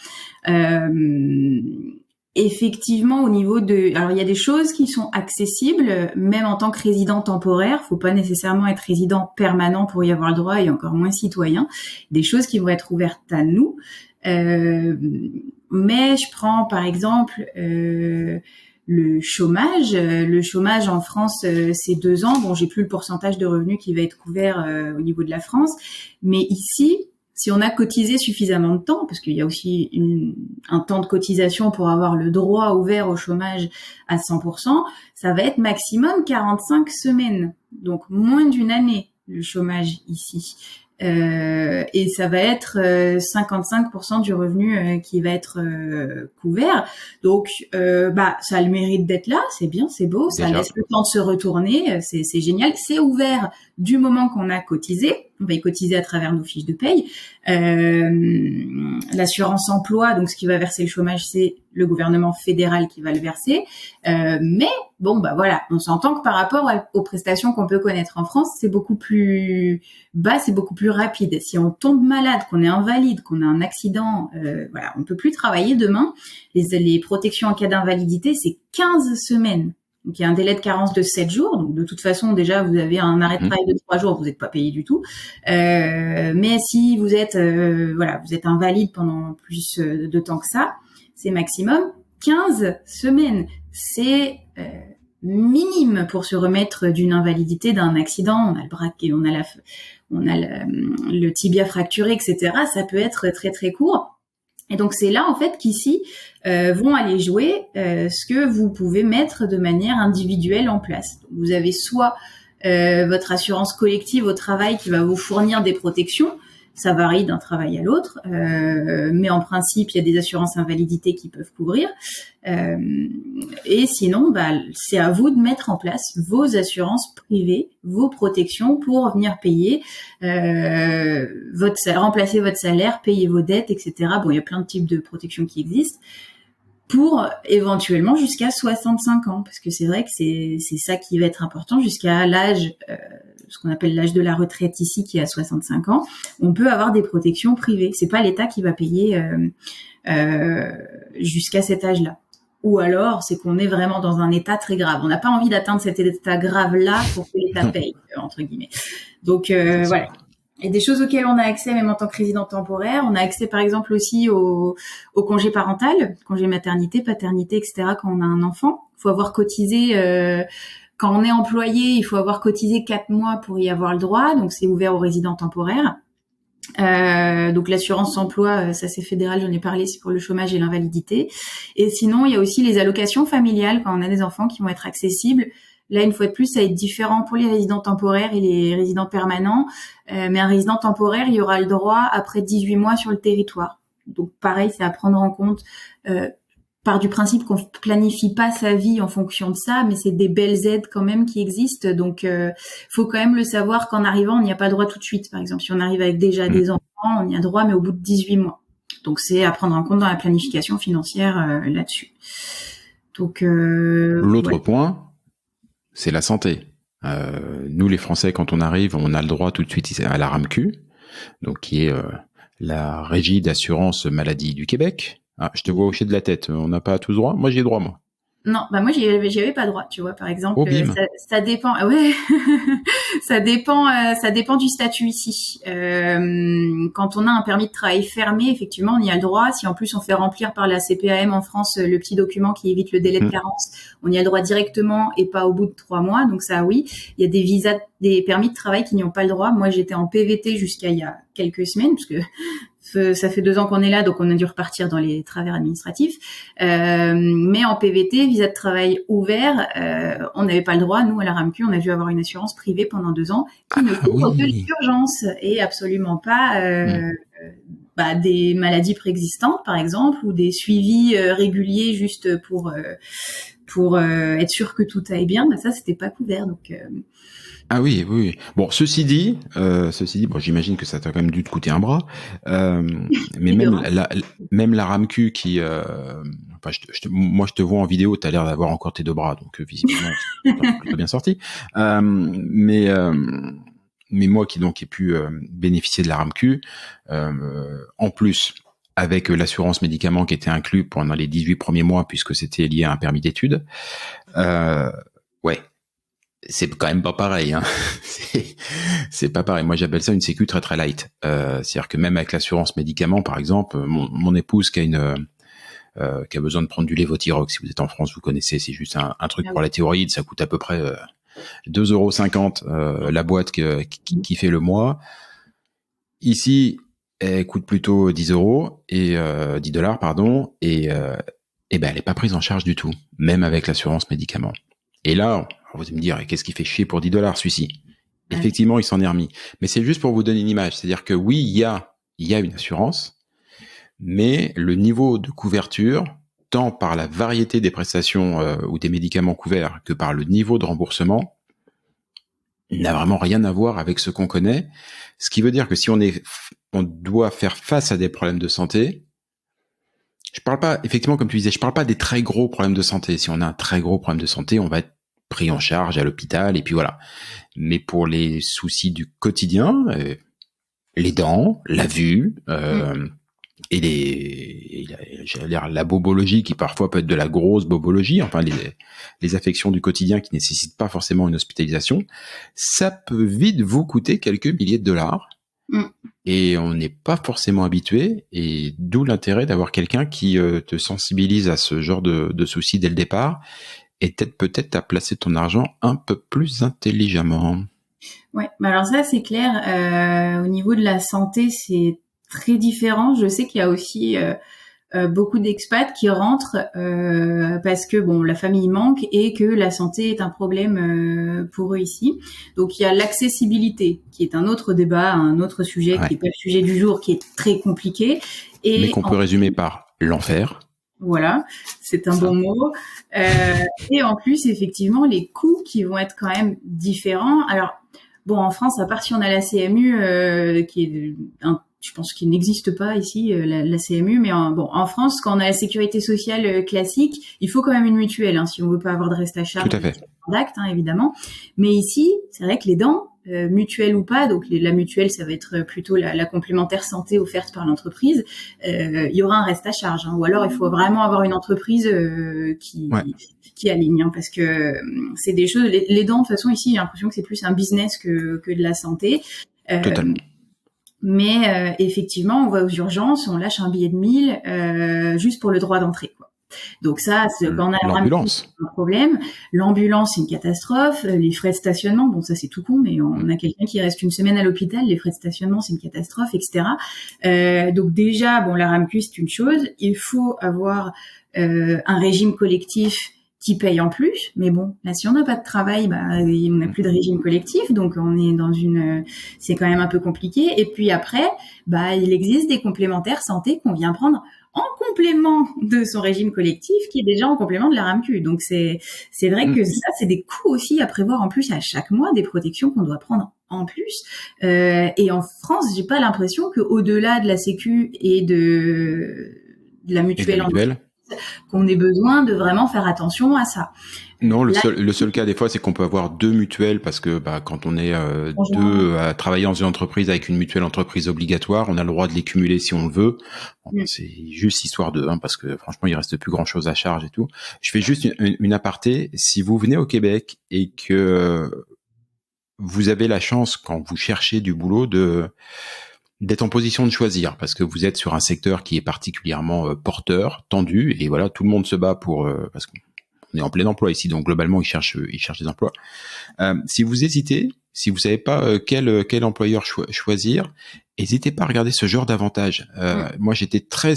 effectivement, au niveau de, alors il y a des choses qui sont accessibles, même en tant que résident temporaire. Faut pas nécessairement être résident permanent pour y avoir le droit, et encore moins citoyen. Des choses qui vont être ouvertes à nous. Mais je prends par exemple le chômage. Le chômage en France, c'est 2 ans. Bon, j'ai plus le pourcentage de revenus qui va être couvert au niveau de la France, mais ici, si on a cotisé suffisamment de temps, parce qu'il y a aussi un temps de cotisation pour avoir le droit ouvert au chômage à 100%, ça va être maximum 45 semaines. Donc moins d'une année, le chômage ici. Et ça va être 55% du revenu qui va être couvert. Donc, ça a le mérite d'être là. C'est bien, c'est beau. Ça laisse le temps de se retourner. C'est génial. C'est ouvert du moment qu'on a cotisé. On va y cotiser à travers nos fiches de paye. L'assurance emploi, donc ce qui va verser le chômage, c'est le gouvernement fédéral qui va le verser. Mais bon, voilà, on s'entend que par rapport aux prestations qu'on peut connaître en France, c'est beaucoup plus bas, c'est beaucoup plus rapide. Si on tombe malade, qu'on est invalide, qu'on a un accident, voilà, on peut plus travailler demain. Les protections en cas d'invalidité, c'est 15 semaines. Donc, il y a un délai de carence de 7 jours. Donc, de toute façon, déjà, vous avez un arrêt de travail de 3 jours, vous n'êtes pas payé du tout. Mais si vous êtes, vous êtes invalide pendant plus de temps que ça, c'est maximum 15 semaines. C'est minime pour se remettre d'une invalidité, d'un accident. On a le bras, on a le tibia fracturé, etc. Ça peut être très, très court. Et donc c'est là en fait qu'ici vont aller jouer ce que vous pouvez mettre de manière individuelle en place. Donc, vous avez soit votre assurance collective au travail qui va vous fournir des protections. Ça varie d'un travail à l'autre, mais en principe, il y a des assurances invalidité qui peuvent couvrir. Et sinon, c'est à vous de mettre en place vos assurances privées, vos protections pour venir payer remplacer votre salaire, payer vos dettes, etc. Bon, il y a plein de types de protections qui existent pour éventuellement jusqu'à 65 ans, parce que c'est vrai que c'est ça qui va être important jusqu'à l'âge ce qu'on appelle l'âge de la retraite ici, qui est à 65 ans, on peut avoir des protections privées. C'est pas l'État qui va payer jusqu'à cet âge-là. Ou alors, c'est qu'on est vraiment dans un état très grave. On n'a pas envie d'atteindre cet état grave-là pour que l'État paye, entre guillemets. Donc, voilà. Et des choses auxquelles on a accès, même en tant que résident temporaire. On a accès, par exemple, aussi au congé parental, congé maternité, paternité, etc., quand on a un enfant. Il faut avoir cotisé... Quand on est employé, il faut avoir cotisé 4 mois pour y avoir le droit, donc c'est ouvert aux résidents temporaires. Donc l'assurance emploi, ça c'est fédéral, j'en ai parlé, c'est pour le chômage et l'invalidité. Et sinon, il y a aussi les allocations familiales quand on a des enfants qui vont être accessibles. Là, une fois de plus, ça va être différent pour les résidents temporaires et les résidents permanents. Mais un résident temporaire, il y aura le droit après 18 mois sur le territoire. Donc pareil, c'est à prendre en compte. Part du principe qu'on planifie pas sa vie en fonction de ça, mais c'est des belles aides quand même qui existent. Donc, faut quand même le savoir qu'en arrivant, on n'y a pas droit tout de suite. Par exemple, si on arrive avec déjà des enfants, on y a droit, mais au bout de 18 mois. Donc, c'est à prendre en compte dans la planification financière là-dessus. Donc, l'autre point, c'est la santé. Nous, les Français, quand on arrive, on a le droit tout de suite à la RAMQ, donc qui est la Régie d'assurance maladie du Québec. Ah, je te vois hocher de la tête. On n'a pas tous droit. Moi, j'y ai droit, moi. Non, moi j'y avais pas droit, tu vois, par exemple. Bim. Ça dépend. Ouais, ça dépend du statut ici. Quand on a un permis de travail fermé, effectivement, on y a le droit. Si en plus on fait remplir par la CPAM en France le petit document qui évite le délai de carence, on y a le droit directement et pas au bout de 3 mois. Donc ça, oui. Il y a des visas, des permis de travail qui n'y ont pas le droit. Moi, j'étais en PVT jusqu'à il y a quelques semaines, parce que ça fait 2 ans qu'on est là, donc on a dû repartir dans les travers administratifs. Mais en PVT, visa de travail ouvert, on n'avait pas le droit. Nous, à la RAMQ, on a dû avoir une assurance privée pendant 2 ans qui ne couvre que l'urgence et absolument pas des maladies préexistantes, par exemple, ou des suivis réguliers juste pour être sûr que tout aille bien. Ça, c'était pas couvert. Donc Ah oui. Bon, ceci dit, bon, j'imagine que ça t'a quand même dû te coûter un bras, mais même la RAMQ qui, moi je te vois en vidéo, t'as l'air d'avoir encore tes 2 bras, donc visiblement c'est plutôt bien sorti. Mais moi qui donc ai pu bénéficier de la RAMQ, en plus avec l'assurance médicaments qui était inclus pendant les 18 premiers mois puisque c'était lié à un permis d'études. Ouais, c'est quand même pas pareil. Hein. c'est pas pareil. Moi, j'appelle ça une sécu très très light. C'est-à-dire que même avec l'assurance médicaments, par exemple, mon épouse qui a besoin de prendre du Levothyrox, si vous êtes en France, vous connaissez, c'est juste un truc pour la thyroïde, ça coûte à peu près 2,50 € la boîte qui fait le mois. Ici, elle coûte plutôt 10 € et 10 dollars, pardon, et ben elle est pas prise en charge du tout, même avec l'assurance médicaments. Et là, vous allez me dire, qu'est-ce qui fait chier pour 10 dollars celui-ci? Effectivement, il s'en est remis. Mais c'est juste pour vous donner une image, c'est-à-dire que oui, il y a une assurance, mais le niveau de couverture, tant par la variété des prestations ou des médicaments couverts que par le niveau de remboursement, n'a vraiment rien à voir avec ce qu'on connaît. Ce qui veut dire que si on doit faire face à des problèmes de santé, je parle pas, effectivement, comme tu disais, je parle pas des très gros problèmes de santé. Si on a un très gros problème de santé, on va être pris en charge à l'hôpital et puis voilà. Mais pour les soucis du quotidien, les dents, la vue, et j'allais dire la bobologie qui parfois peut être de la grosse bobologie, enfin les affections du quotidien qui nécessitent pas forcément une hospitalisation, ça peut vite vous coûter quelques milliers de dollars. Et on n'est pas forcément habitué, et d'où l'intérêt d'avoir quelqu'un qui te sensibilise à ce genre de soucis dès le départ, et peut-être à placer ton argent un peu plus intelligemment. Ouais, mais alors ça c'est clair. Au niveau de la santé, c'est très différent. Je sais qu'il y a aussi beaucoup d'expats qui rentrent parce que bon, la famille manque et que la santé est un problème pour eux ici. Donc il y a l'accessibilité qui est un autre débat, un autre sujet qui est pas le sujet du jour, qui est très compliqué. Mais qu'on peut résumer par l'enfer. Voilà, c'est un bon mot. Et en plus, effectivement, les coûts qui vont être quand même différents. Alors, bon, en France, à part si on a la CMU, qui est je pense qu'il n'existe pas ici, la CMU, mais en France, quand on a la sécurité sociale classique, il faut quand même une mutuelle, hein, si on veut pas avoir de reste à charge. Tout à fait. D'acte, hein, évidemment. Mais ici, c'est vrai que les dents, mutuelle ou pas, donc la mutuelle, ça va être plutôt la complémentaire santé offerte par l'entreprise, il y aura un reste à charge, hein, ou alors il faut vraiment avoir une entreprise qui aligne, hein, parce que c'est des choses, les dents, de toute façon, ici, j'ai l'impression que c'est plus un business que de la santé. Totalement. Mais effectivement, on va aux urgences, on lâche un billet de 1000 juste pour le droit d'entrée, quoi. Donc ça, quand on a l'ambulance, un problème. L'ambulance, c'est une catastrophe. Les frais de stationnement, bon, ça c'est tout con, mais on a quelqu'un qui reste une semaine à l'hôpital, les frais de stationnement, c'est une catastrophe, etc. Donc déjà, bon, la RAMQ, c'est une chose. Il faut avoir un régime collectif qui paye en plus, mais bon, là, si on n'a pas de travail, bah, on n'a plus de régime collectif, donc on est dans c'est quand même un peu compliqué. Et puis après, bah, il existe des complémentaires santé qu'on vient prendre en complément de son régime collectif, qui est déjà en complément de la RAMQ. Donc c'est vrai que ça, c'est des coûts aussi à prévoir en plus à chaque mois, des protections qu'on doit prendre en plus. Et en France, j'ai pas l'impression que au-delà de la Sécu et de la mutuelle, qu'on ait besoin de vraiment faire attention à ça. Non, le seul cas des fois, c'est qu'on peut avoir deux mutuelles parce que quand on est deux à travailler dans une entreprise avec une mutuelle entreprise obligatoire, on a le droit de les cumuler si on le veut. Bon, c'est juste histoire de parce que franchement, il reste plus grand chose à charge et tout. Je fais juste une aparté. Si vous venez au Québec et que vous avez la chance, quand vous cherchez du boulot, d'être en position de choisir, parce que vous êtes sur un secteur qui est particulièrement porteur, tendu, et voilà, tout le monde se bat pour parce qu'on est en plein emploi ici, donc globalement ils cherchent des emplois. Si vous hésitez, si vous savez pas quel employeur choisir, n'hésitez pas à regarder ce genre d'avantages. Moi, j'étais très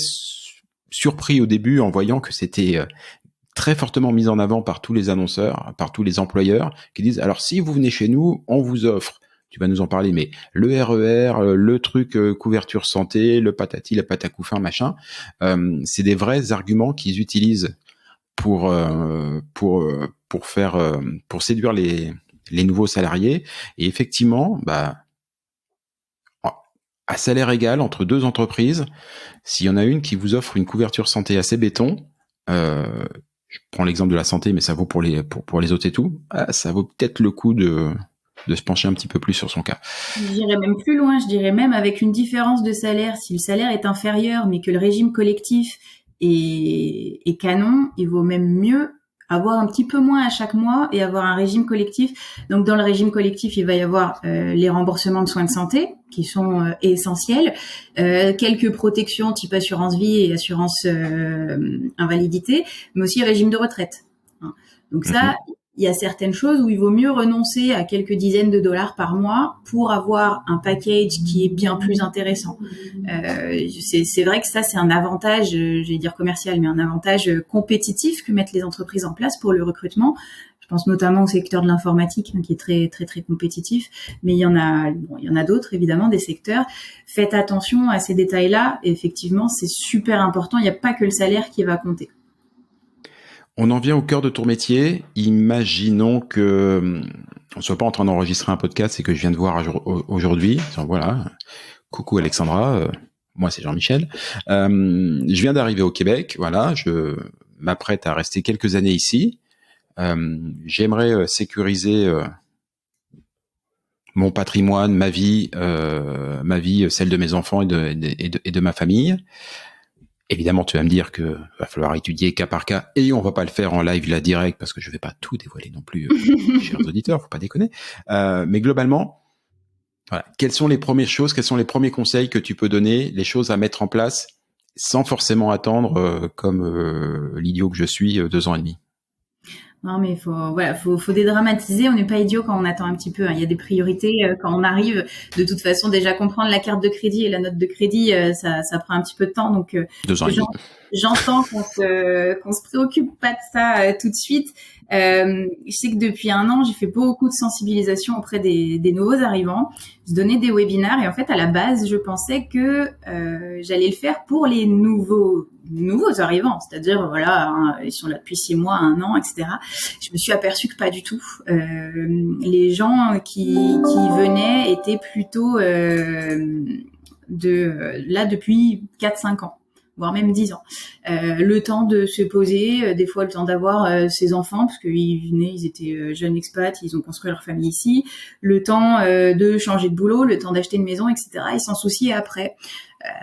surpris au début en voyant que c'était très fortement mis en avant par tous les annonceurs, par tous les employeurs, qui disent alors si vous venez chez nous, on vous offre. Tu vas nous en parler, mais le RER, le truc couverture santé, le patati, la patacouffin, machin, c'est des vrais arguments qu'ils utilisent pour séduire les nouveaux salariés. Et effectivement, à salaire égal entre deux entreprises, s'il y en a une qui vous offre une couverture santé assez béton, je prends l'exemple de la santé, mais ça vaut pour les autres et tout, ça vaut peut-être le coup de de se pencher un petit peu plus sur son cas. Je dirais même plus loin, je dirais même avec une différence de salaire. Si le salaire est inférieur, mais que le régime collectif est canon, il vaut même mieux avoir un petit peu moins à chaque mois et avoir un régime collectif. Donc dans le régime collectif, il va y avoir les remboursements de soins de santé qui sont essentiels, quelques protections type assurance vie et assurance invalidité, mais aussi régime de retraite. Donc ça, il y a certaines choses où il vaut mieux renoncer à quelques dizaines de dollars par mois pour avoir un package qui est bien plus intéressant. C'est vrai que ça, c'est un avantage, j'allais dire commercial, mais un avantage compétitif que mettent les entreprises en place pour le recrutement. Je pense notamment au secteur de l'informatique, qui est très très très compétitif, mais il y en a d'autres évidemment, des secteurs. Faites attention à ces détails-là. Et effectivement, c'est super important. Il n'y a pas que le salaire qui va compter. On en vient au cœur de ton métier. Imaginons que on soit pas en train d'enregistrer un podcast et que je viens de voir aujourd'hui. Voilà. Coucou Alexandra. Moi, c'est Jean-Michel. Je viens d'arriver au Québec. Voilà. Je m'apprête à rester quelques années ici. J'aimerais sécuriser mon patrimoine, ma vie, celle de mes enfants et de ma famille. Évidemment, tu vas me dire que va falloir étudier cas par cas et on va pas le faire en live là direct parce que je vais pas tout dévoiler non plus, chers auditeurs, faut pas déconner. Mais globalement, voilà, quelles sont les premières choses, quels sont les premiers conseils que tu peux donner, les choses à mettre en place sans forcément attendre comme l'idiot que je suis 2 ans et demi. Non, mais faut dédramatiser. On n'est pas idiot quand on attend un petit peu. Il y a des priorités quand on arrive. De toute façon, déjà comprendre la carte de crédit et la note de crédit, ça prend un petit peu de temps. Donc, 2 ans et demi. J'entends qu'on se préoccupe pas de ça tout de suite. Je sais que depuis 1 an, j'ai fait beaucoup de sensibilisation auprès des nouveaux arrivants. Je donnais des webinaires et en fait, à la base, je pensais que j'allais le faire pour les nouveaux arrivants, c'est-à-dire voilà, ils sont là depuis 6 mois, 1 an, etc. Je me suis aperçue que pas du tout. Les gens qui venaient étaient plutôt là depuis 4-5 ans, voire même 10 ans. Le temps de se poser, des fois le temps d'avoir ses enfants, parce qu'ils venaient, ils étaient jeunes expats, ils ont construit leur famille ici, le temps de changer de boulot, le temps d'acheter une maison, etc. Ils s'en souciaient après.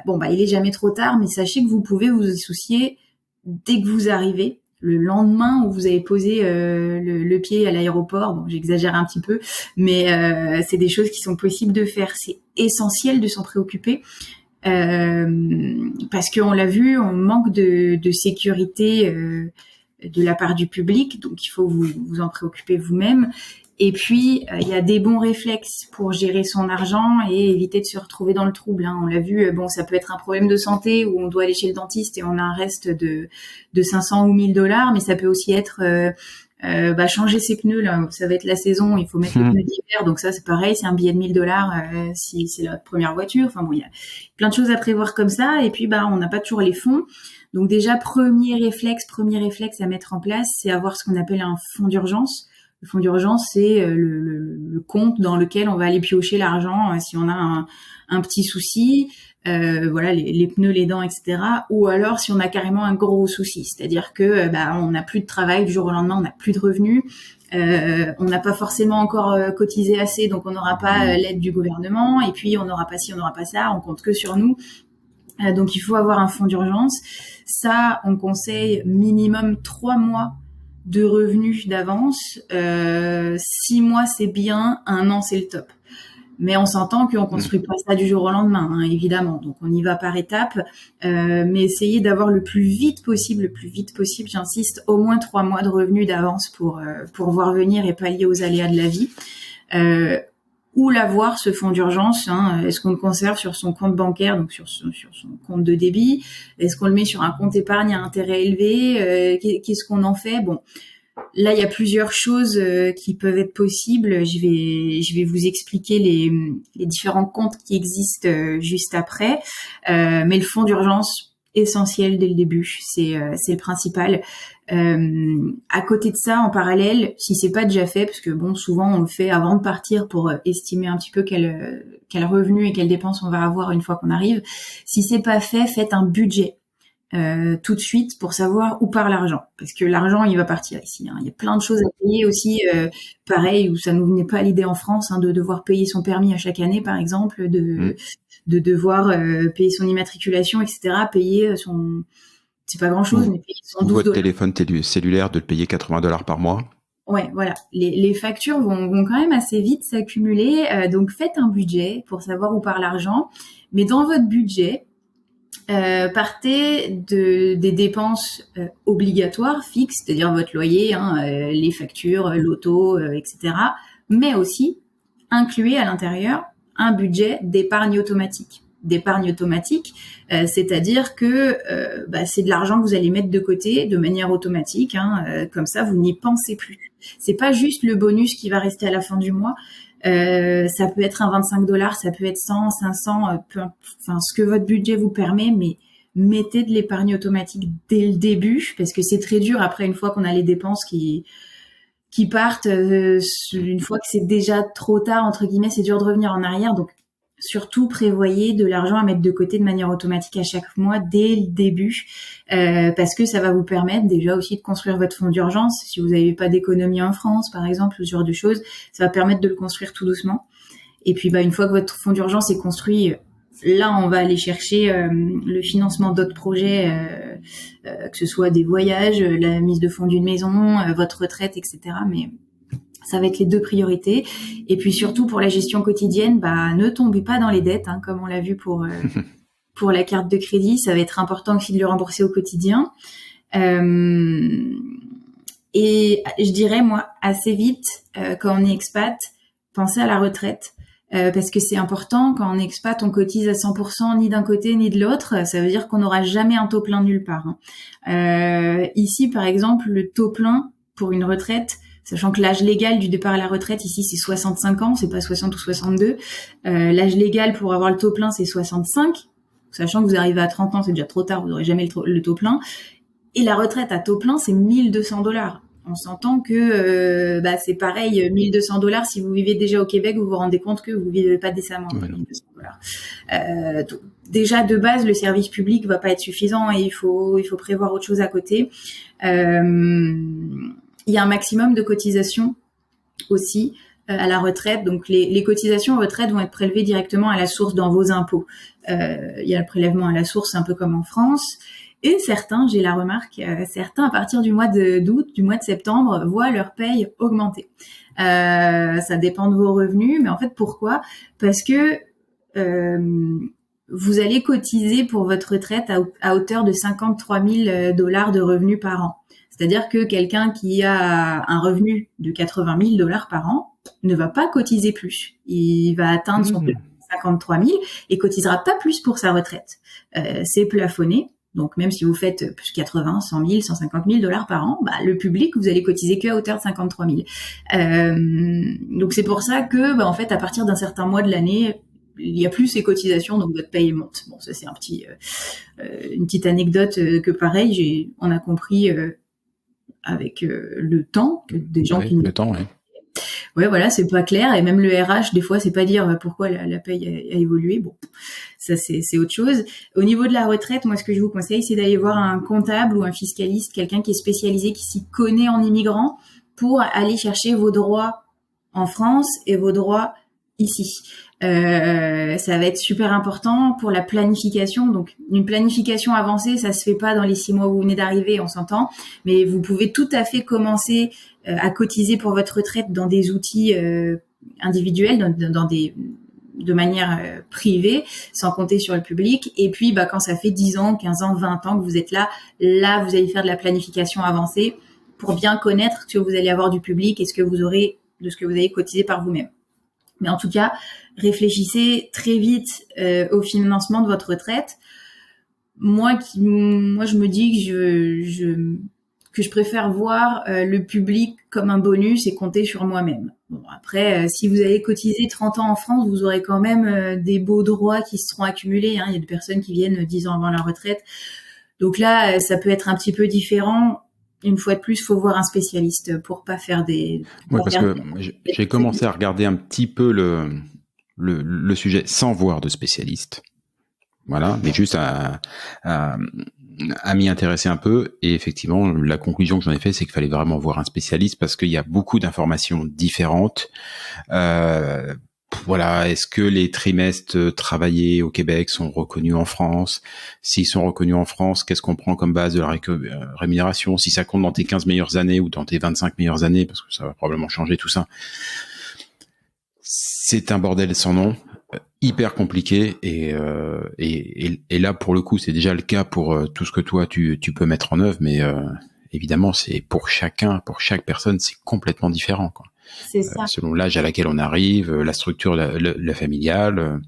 Il est jamais trop tard, mais sachez que vous pouvez vous y soucier dès que vous arrivez, le lendemain où vous avez posé le pied à l'aéroport. Bon, j'exagère un petit peu, mais c'est des choses qui sont possibles de faire. C'est essentiel de s'en préoccuper. Parce qu'on l'a vu, on manque de sécurité de la part du public, donc il faut vous en préoccuper vous-même. Et puis, il y a des bons réflexes pour gérer son argent et éviter de se retrouver dans le trouble. On l'a vu, ça peut être un problème de santé où on doit aller chez le dentiste et on a un reste de 500 ou 1000 dollars, mais ça peut aussi être changer ses pneus. Là, ça va être la saison, il faut mettre les pneus d'hiver, donc ça c'est pareil, c'est un billet de 1000 dollars si c'est la première voiture. Enfin bon, il y a plein de choses à prévoir comme ça. Et puis, on n'a pas toujours les fonds. Donc déjà, premier réflexe à mettre en place, c'est avoir ce qu'on appelle un fonds d'urgence. Le fonds d'urgence, c'est le compte dans lequel on va aller piocher l'argent si on a un petit souci, les pneus, les dents, etc. Ou alors si on a carrément un gros souci, c'est-à-dire que on n'a plus de travail du jour au lendemain, on n'a plus de revenus, on n'a pas forcément encore cotisé assez, donc on n'aura pas l'aide du gouvernement, et puis on n'aura pas ci, on n'aura pas ça, on compte que sur nous. Donc il faut avoir un fonds d'urgence. Ça, on conseille minimum 3 mois de revenus d'avance. 6 mois c'est bien, 1 an c'est le top. Mais on s'entend qu'on construit pas ça du jour au lendemain, évidemment. Donc on y va par étapes, mais essayez d'avoir le plus vite possible, j'insiste, au moins 3 mois de revenus d'avance pour voir venir et pallier aux aléas de la vie. Où l'avoir, ce fonds d'urgence, est-ce qu'on le conserve sur son compte bancaire, donc sur son compte de débit? Est-ce qu'on le met sur un compte épargne à intérêt élevé? Qu'est-ce qu'on en fait? Bon, là, il y a plusieurs choses qui peuvent être possibles. Je vais vous expliquer les différents comptes qui existent juste après. Mais le fonds d'urgence, essentiel dès le début, c'est le principal. À côté de ça, en parallèle, si c'est pas déjà fait, parce que souvent on le fait avant de partir pour estimer un petit peu quel revenu et quelles dépenses on va avoir une fois qu'on arrive. Si c'est pas fait, faites un budget. tout de suite pour savoir où part l'argent, parce que l'argent il va partir ici. Il y a plein de choses à payer aussi, pareil où ça nous venait pas à l'idée en France, de devoir payer son permis à chaque année par exemple, de devoir payer son immatriculation, etc. Payer son, c'est pas grand chose, mais payer son 12 votre $. Téléphone cellulaire de le payer $80 par mois. Ouais, voilà. Les factures vont quand même assez vite s'accumuler, donc faites un budget pour savoir où part l'argent, mais dans votre budget, partez des dépenses obligatoires, fixes, c'est-à-dire votre loyer, les factures, l'auto, etc. Mais aussi, incluez à l'intérieur un budget d'épargne automatique. D'épargne automatique, c'est-à-dire que c'est de l'argent que vous allez mettre de côté de manière automatique, comme ça vous n'y pensez plus. C'est pas juste le bonus qui va rester à la fin du mois. Ça peut être un $25, ça peut être 100, 500, ce que votre budget vous permet, mais mettez de l'épargne automatique dès le début, parce que c'est très dur après, une fois qu'on a les dépenses qui partent, une fois que c'est déjà trop tard, entre guillemets, c'est dur de revenir en arrière. Donc surtout prévoyez de l'argent à mettre de côté de manière automatique à chaque mois dès le début, parce que ça va vous permettre déjà aussi de construire votre fonds d'urgence. Si vous n'avez pas d'économie en France, par exemple, ce genre de choses, ça va permettre de le construire tout doucement. Et puis une fois que votre fonds d'urgence est construit, là on va aller chercher le financement d'autres projets, que ce soit des voyages, la mise de fonds d'une maison, votre retraite, etc. Mais ça va être les deux priorités. Et puis surtout pour la gestion quotidienne, ne tombez pas dans les dettes, comme on l'a vu pour la carte de crédit. Ça va être important aussi de le rembourser au quotidien. Et je dirais, moi, assez vite, quand on est expat, pensez à la retraite. Parce que c'est important, quand on est expat, on cotise à 100% ni d'un côté ni de l'autre. Ça veut dire qu'on n'aura jamais un taux plein nulle part. Ici, par exemple, le taux plein pour une retraite, sachant que l'âge légal du départ à la retraite ici c'est 65 ans, c'est pas 60 ou 62. L'âge légal pour avoir le taux plein c'est 65, sachant que vous arrivez à 30 ans c'est déjà trop tard, vous n'aurez jamais le taux plein. Et la retraite à taux plein c'est $1 200. On s'entend que c'est pareil, $1 200 si vous vivez déjà au Québec, vous vous rendez compte que vous vivez pas décemment. $1 200. Donc, déjà de base le service public va pas être suffisant et il faut prévoir autre chose à côté. Il y a un maximum de cotisations aussi à la retraite. Donc, les cotisations retraite vont être prélevées directement à la source dans vos impôts. Il y a le prélèvement à la source, un peu comme en France. Et certains, j'ai la remarque, certains à partir du mois d'août, du mois de septembre, voient leur paye augmenter. Ça dépend de vos revenus, mais en fait, pourquoi ? Parce que vous allez cotiser pour votre retraite à hauteur de $53 000 de revenus par an. C'est-à-dire que quelqu'un qui a un revenu de $80 000 par an ne va pas cotiser plus. Il va atteindre son 53 000 et cotisera pas plus pour sa retraite. C'est plafonné. Donc, même si vous faites plus 80, 100 000, 150 000 $ par an, le public, vous allez cotiser qu'à hauteur de 53 000. Donc, c'est pour ça que, en fait, à partir d'un certain mois de l'année, il y a plus ces cotisations, donc votre paye monte. Bon, ça, c'est une petite anecdote que pareil, on a compris, avec le temps, que des gens qui... Le temps, oui. Ouais, voilà, c'est pas clair. Et même le RH, des fois, c'est pas dire pourquoi la paye a évolué. Bon, ça, c'est autre chose. Au niveau de la retraite, moi, ce que je vous conseille, c'est d'aller voir un comptable ou un fiscaliste, quelqu'un qui est spécialisé, qui s'y connaît en immigrant, pour aller chercher vos droits en France et vos droits ici. Ça va être super important pour la planification. Donc, une planification avancée, ça se fait pas dans les 6 mois où vous venez d'arriver, on s'entend. Mais vous pouvez tout à fait commencer à cotiser pour votre retraite dans des outils individuels, de manière privée, sans compter sur le public. Et puis, quand ça fait 10 ans, 15 ans, 20 ans que vous êtes là, vous allez faire de la planification avancée pour bien connaître ce que vous allez avoir du public et ce que vous aurez de ce que vous allez cotiser par vous-même. Mais en tout cas, réfléchissez très vite au financement de votre retraite. Moi, je me dis que je préfère voir le public comme un bonus et compter sur moi-même. Bon, après, si vous allez cotiser 30 ans en France, vous aurez quand même des beaux droits qui seront accumulés. Il y a des personnes qui viennent 10 ans avant la retraite. Donc là, ça peut être un petit peu différent. Une fois de plus, il faut voir un spécialiste pour pas faire des... Oui, parce que j'ai commencé à regarder un petit peu le sujet sans voir de spécialiste. Voilà, mais juste à à m'y intéresser un peu. Et effectivement, la conclusion que j'en ai fait, c'est qu'il fallait vraiment voir un spécialiste parce qu'il y a beaucoup d'informations différentes. Voilà, est-ce que les trimestres travaillés au Québec sont reconnus en France? S'ils sont reconnus en France, qu'est-ce qu'on prend comme base de la rémunération? Si ça compte dans tes 15 meilleures années ou dans tes 25 meilleures années, parce que ça va probablement changer tout ça. C'est un bordel sans nom, hyper compliqué et là pour le coup c'est déjà le cas pour tout ce que toi tu peux mettre en œuvre, mais évidemment c'est pour chaque personne c'est complètement différent, quoi. C'est ça. Selon l'âge à laquelle on arrive, la structure, la familiale.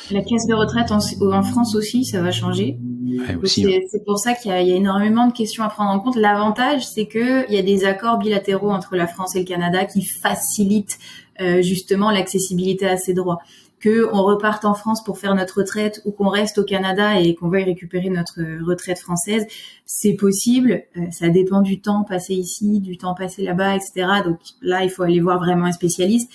La caisse de retraite en France aussi, ça va changer. Ouais, Donc aussi, ouais. c'est pour ça qu'il y a énormément de questions à prendre en compte. L'avantage, c'est que il y a des accords bilatéraux entre la France et le Canada qui facilitent justement l'accessibilité à ces droits. Que on reparte en France pour faire notre retraite ou qu'on reste au Canada et qu'on veuille récupérer notre retraite française, c'est possible. Ça dépend du temps passé ici, du temps passé là-bas, etc. Donc là, il faut aller voir vraiment un spécialiste.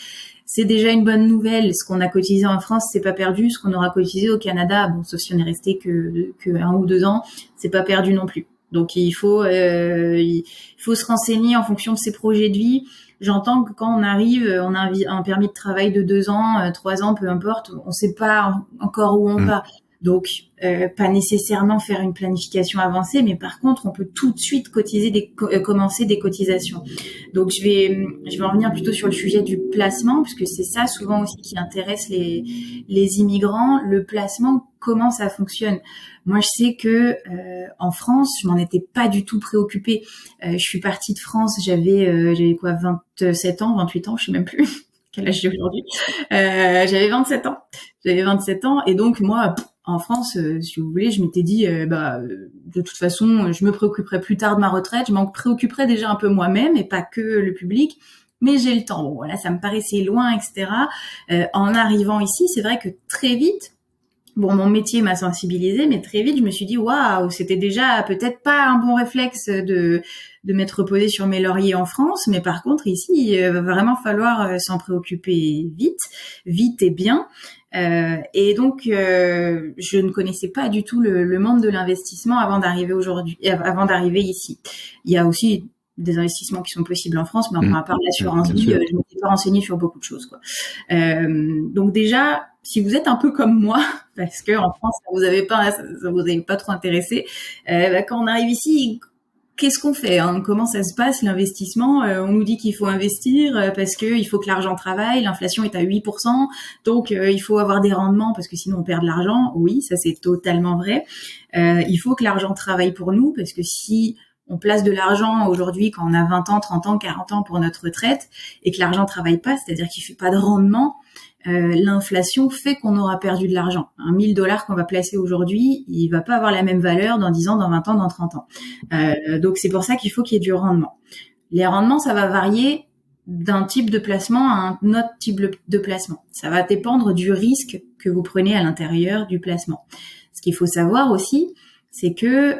C'est déjà une bonne nouvelle. Ce qu'on a cotisé en France, c'est pas perdu. Ce qu'on aura cotisé au Canada, bon, sauf si on est resté que 1 ou 2 ans, c'est pas perdu non plus. Donc il faut se renseigner en fonction de ses projets de vie. J'entends que quand on arrive, on a un permis de travail de 2 ans, 3 ans, peu importe, on sait pas encore où on va. Donc, pas nécessairement faire une planification avancée, mais par contre, on peut tout de suite commencer des cotisations. Donc, je vais en venir plutôt sur le sujet du placement, puisque c'est ça souvent aussi qui intéresse les immigrants. Le placement, comment ça fonctionne? Moi, je sais que en France, je m'en étais pas du tout préoccupée. Je suis partie de France, j'avais quoi, 27 ans, 28 ans, je sais même plus quel âge j'ai aujourd'hui. J'avais 27 ans. J'avais 27 ans, et donc moi, en France, si vous voulez, je m'étais dit, de toute façon, je me préoccuperai plus tard de ma retraite. Je m'en préoccuperai déjà un peu moi-même et pas que le public. Mais j'ai le temps. Bon, voilà, ça me paraissait loin, etc. En arrivant ici, c'est vrai que très vite, bon, mon métier m'a sensibilisée, mais très vite, je me suis dit, waouh, c'était déjà peut-être pas un bon réflexe de m'être reposée sur mes lauriers en France, mais par contre, ici, il va vraiment falloir s'en préoccuper vite et bien. Et donc, je ne connaissais pas du tout le monde de l'investissement avant d'arriver ici. Il y a aussi des investissements qui sont possibles en France, mais enfin, à part l'assurance vie, je ne m'étais pas renseignée sur beaucoup de choses, quoi. Donc déjà, si vous êtes un peu comme moi, parce que en France, ça vous avez pas trop intéressé, quand on arrive ici, qu'est-ce qu'on fait, hein? Comment ça se passe l'investissement? On nous dit qu'il faut investir parce que il faut que l'argent travaille. L'inflation est à 8%, donc il faut avoir des rendements parce que sinon on perd de l'argent. Oui, ça c'est totalement vrai. Il faut que l'argent travaille pour nous parce que si on place de l'argent aujourd'hui quand on a 20 ans, 30 ans, 40 ans pour notre retraite et que l'argent travaille pas, c'est-à-dire qu'il fait pas de rendement, l'inflation fait qu'on aura perdu de l'argent. Un $1000 qu'on va placer aujourd'hui, il va pas avoir la même valeur dans 10 ans, dans 20 ans, dans 30 ans. Donc c'est pour ça qu'il faut qu'il y ait du rendement. Les rendements, ça va varier d'un type de placement à un autre type de placement. Ça va dépendre du risque que vous prenez à l'intérieur du placement. Ce qu'il faut savoir aussi, c'est que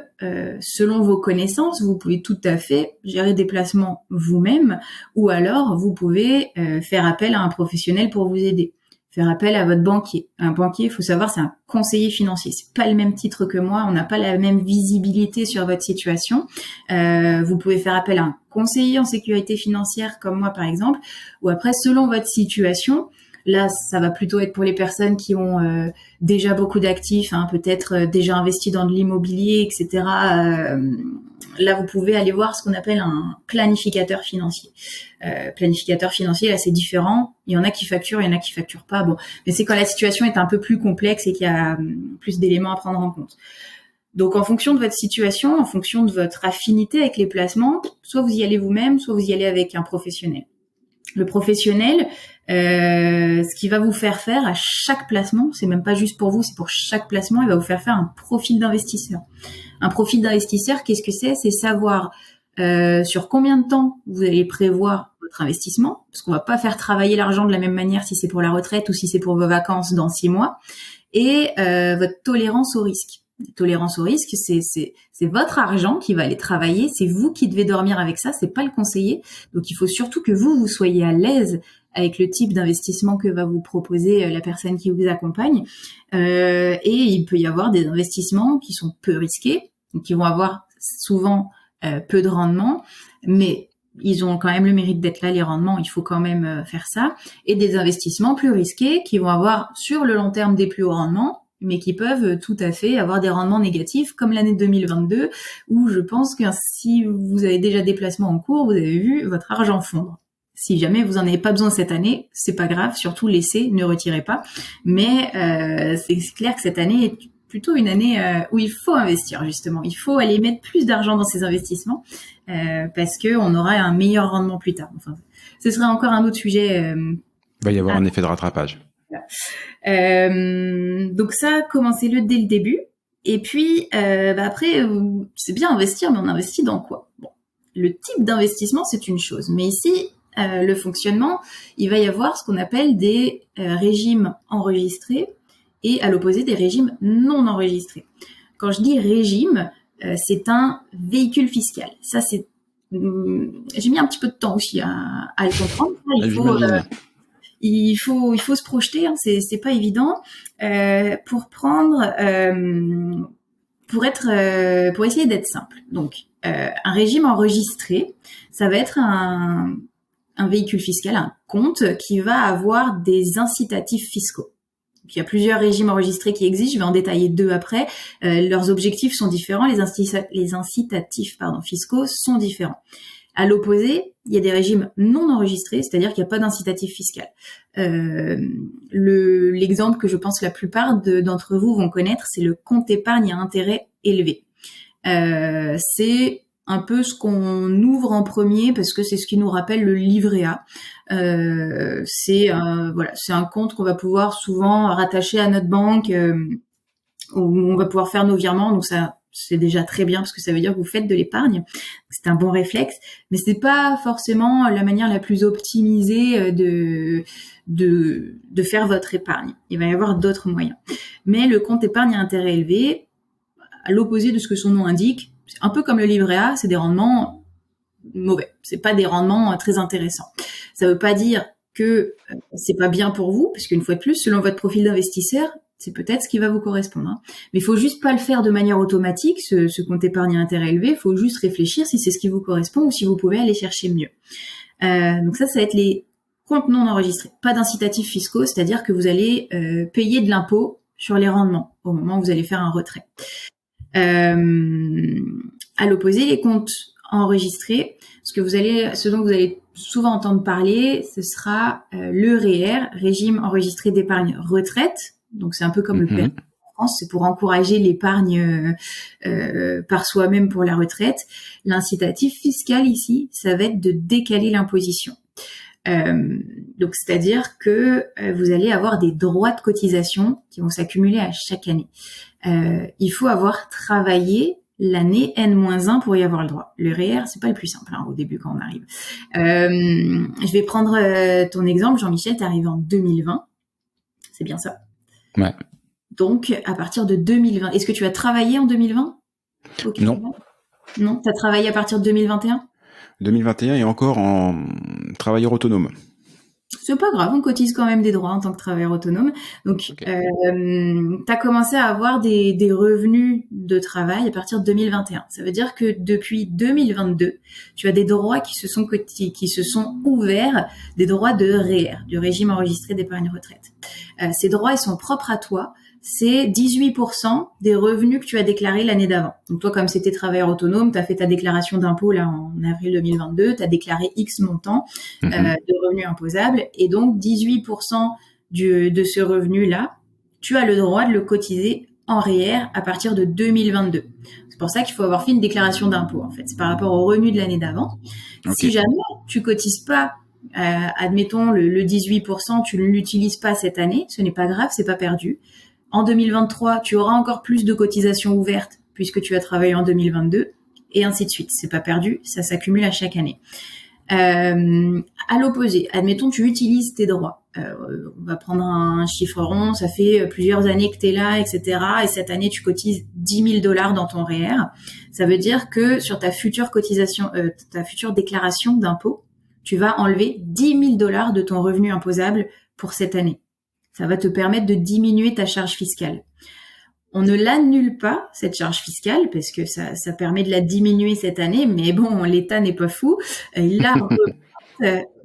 selon vos connaissances, vous pouvez tout à fait gérer des placements vous-même, ou alors vous pouvez faire appel à un professionnel pour vous aider. Faire appel à votre banquier. Un banquier, il faut savoir, c'est un conseiller financier. C'est pas le même titre que moi, on n'a pas la même visibilité sur votre situation. Vous pouvez faire appel à un conseiller en sécurité financière comme moi par exemple, ou après selon votre situation. Là, ça va plutôt être pour les personnes qui ont déjà beaucoup d'actifs, hein, peut-être déjà investi dans de l'immobilier, etc. Là, vous pouvez aller voir ce qu'on appelle un planificateur financier. Planificateur financier, là, c'est différent. Il y en a qui facturent, il y en a qui facturent pas. Bon, mais c'est quand la situation est un peu plus complexe et qu'il y a plus d'éléments à prendre en compte. Donc, en fonction de votre situation, en fonction de votre affinité avec les placements, soit vous y allez vous-même, soit vous y allez avec un professionnel. Le professionnel, ce qu'il va vous faire faire à chaque placement, c'est même pas juste pour vous, c'est pour chaque placement, il va vous faire faire un profil d'investisseur. Un profil d'investisseur, qu'est-ce que c'est? C'est savoir sur combien de temps vous allez prévoir votre investissement, parce qu'on va pas faire travailler l'argent de la même manière si c'est pour la retraite ou si c'est pour vos vacances dans 6 mois, et votre tolérance au risque. Tolérance au risque, c'est votre argent qui va aller travailler, c'est vous qui devez dormir avec ça, c'est pas le conseiller. Donc il faut surtout que vous soyez à l'aise avec le type d'investissement que va vous proposer la personne qui vous accompagne. Et il peut y avoir des investissements qui sont peu risqués, donc ils vont avoir souvent peu de rendement, mais ils ont quand même le mérite d'être là, les rendements, il faut quand même faire ça, et des investissements plus risqués qui vont avoir sur le long terme des plus hauts rendements, mais qui peuvent tout à fait avoir des rendements négatifs, comme l'année 2022, où je pense que si vous avez déjà des placements en cours, vous avez vu votre argent fondre. Si jamais vous en avez pas besoin cette année, c'est pas grave, surtout laissez, ne retirez pas. Mais c'est clair que cette année est plutôt une année où il faut investir, justement. Il faut aller mettre plus d'argent dans ces investissements parce que on aura un meilleur rendement plus tard. Enfin, ce serait encore un autre sujet. Il va y avoir un effet de rattrapage. Donc ça, commencez-le dès le début. Et puis après, c'est bien investir, mais on investit dans quoi? Bon, le type d'investissement, c'est une chose. Mais ici, le fonctionnement, il va y avoir ce qu'on appelle des régimes enregistrés et à l'opposé des régimes non enregistrés. Quand je dis régime, c'est un véhicule fiscal. Ça, c'est j'ai mis un petit peu de temps aussi à le comprendre. Il faut se projeter, hein, c'est pas évident pour prendre pour essayer d'être simple. Donc un régime enregistré, ça va être un véhicule fiscal, un compte qui va avoir des incitatifs fiscaux. Donc, il y a plusieurs régimes enregistrés qui existent, je vais en détailler 2 après. Leurs objectifs sont différents, les incitatifs fiscaux sont différents. À l'opposé, il y a des régimes non enregistrés, c'est-à-dire qu'il n'y a pas d'incitatif fiscal. L'exemple que je pense la plupart d'entre vous vont connaître, c'est le compte épargne à intérêt élevé. C'est un peu ce qu'on ouvre en premier parce que c'est ce qui nous rappelle le livret A. C'est un compte qu'on va pouvoir souvent rattacher à notre banque où on va pouvoir faire nos virements. Donc ça, c'est déjà très bien parce que ça veut dire que vous faites de l'épargne. C'est un bon réflexe, mais c'est pas forcément la manière la plus optimisée de faire votre épargne. Il va y avoir d'autres moyens. Mais le compte épargne à intérêt élevé, à l'opposé de ce que son nom indique, c'est un peu comme le livret A, c'est des rendements mauvais. C'est pas des rendements très intéressants. Ça veut pas dire que c'est pas bien pour vous, parce qu'une fois de plus, selon votre profil d'investisseur, c'est peut-être ce qui va vous correspondre. Hein. Mais il faut juste pas le faire de manière automatique, ce compte épargne à intérêt élevé. Il faut juste réfléchir si c'est ce qui vous correspond ou si vous pouvez aller chercher mieux. Donc ça va être les comptes non enregistrés. Pas d'incitatifs fiscaux, c'est-à-dire que vous allez payer de l'impôt sur les rendements au moment où vous allez faire un retrait. À l'opposé, les comptes enregistrés, ce dont vous allez souvent entendre parler, ce sera le REER, régime enregistré d'épargne retraite. Donc c'est un peu comme le PER en France, c'est pour encourager l'épargne par soi-même pour la retraite. L'incitatif fiscal ici, ça va être de décaler l'imposition. Donc c'est-à-dire que vous allez avoir des droits de cotisation qui vont s'accumuler à chaque année. Il faut avoir travaillé l'année N-1 pour y avoir le droit. Le REER, c'est pas le plus simple au début quand on arrive. Je vais prendre ton exemple, Jean-Michel, t'es arrivé en 2020. C'est bien ça? Ouais. Donc, à partir de 2020, est-ce que tu as travaillé en 2020? Okay. Non. Non, t'as travaillé à partir de 2021? 2021 et encore en travailleur autonome. C'est pas grave, on cotise quand même des droits en tant que travailleur autonome. Donc, okay. T'as commencé à avoir des revenus de travail à partir de 2021. Ça veut dire que depuis 2022, tu as des droits qui se sont ouverts, des droits de REER, du régime enregistré d'épargne retraite. Ces droits, ils sont propres à toi. C'est 18% des revenus que tu as déclarés l'année d'avant. Donc toi, comme c'était travailleur autonome, tu as fait ta déclaration d'impôt là en avril 2022, tu as déclaré X montant de revenus imposables et donc 18% de ce revenu-là, tu as le droit de le cotiser en REER à partir de 2022. C'est pour ça qu'il faut avoir fait une déclaration d'impôt en fait. C'est par rapport aux revenus de l'année d'avant. Okay. Si jamais tu cotises pas admettons le 18%, tu ne l'utilises pas cette année, ce n'est pas grave, c'est pas perdu. En 2023, tu auras encore plus de cotisations ouvertes puisque tu as travaillé en 2022 et ainsi de suite. C'est pas perdu, ça s'accumule à chaque année. À l'opposé, admettons tu utilises tes droits. On va prendre un chiffre rond, ça fait plusieurs années que tu es là, etc. Et cette année, tu cotises $10 000 dans ton REER. Ça veut dire que sur ta future cotisation, ta future déclaration d'impôt, tu vas enlever $10 000 de ton revenu imposable pour cette année. Ça va te permettre de diminuer ta charge fiscale. On ne l'annule pas, cette charge fiscale, parce que ça permet de la diminuer cette année, mais bon, l'État n'est pas fou. Il la reporte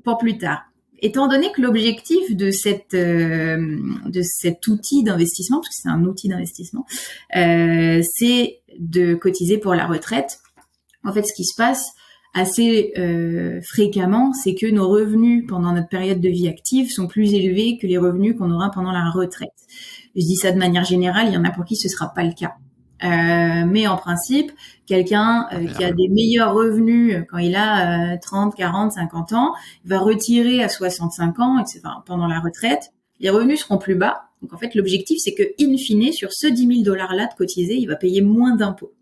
pour plus tard. Étant donné que l'objectif de cet outil d'investissement, parce que c'est un outil d'investissement, c'est de cotiser pour la retraite. En fait, ce qui se passe assez fréquemment, c'est que nos revenus pendant notre période de vie active sont plus élevés que les revenus qu'on aura pendant la retraite. Je dis ça de manière générale, il y en a pour qui ce sera pas le cas. Mais en principe, quelqu'un qui a des meilleurs revenus quand il a 30, 40, 50 ans, il va retirer à 65 ans, etc., pendant la retraite. Les revenus seront plus bas. Donc en fait, l'objectif, c'est que, in fine, sur ce 10 000 $ là de cotiser, il va payer moins d'impôts.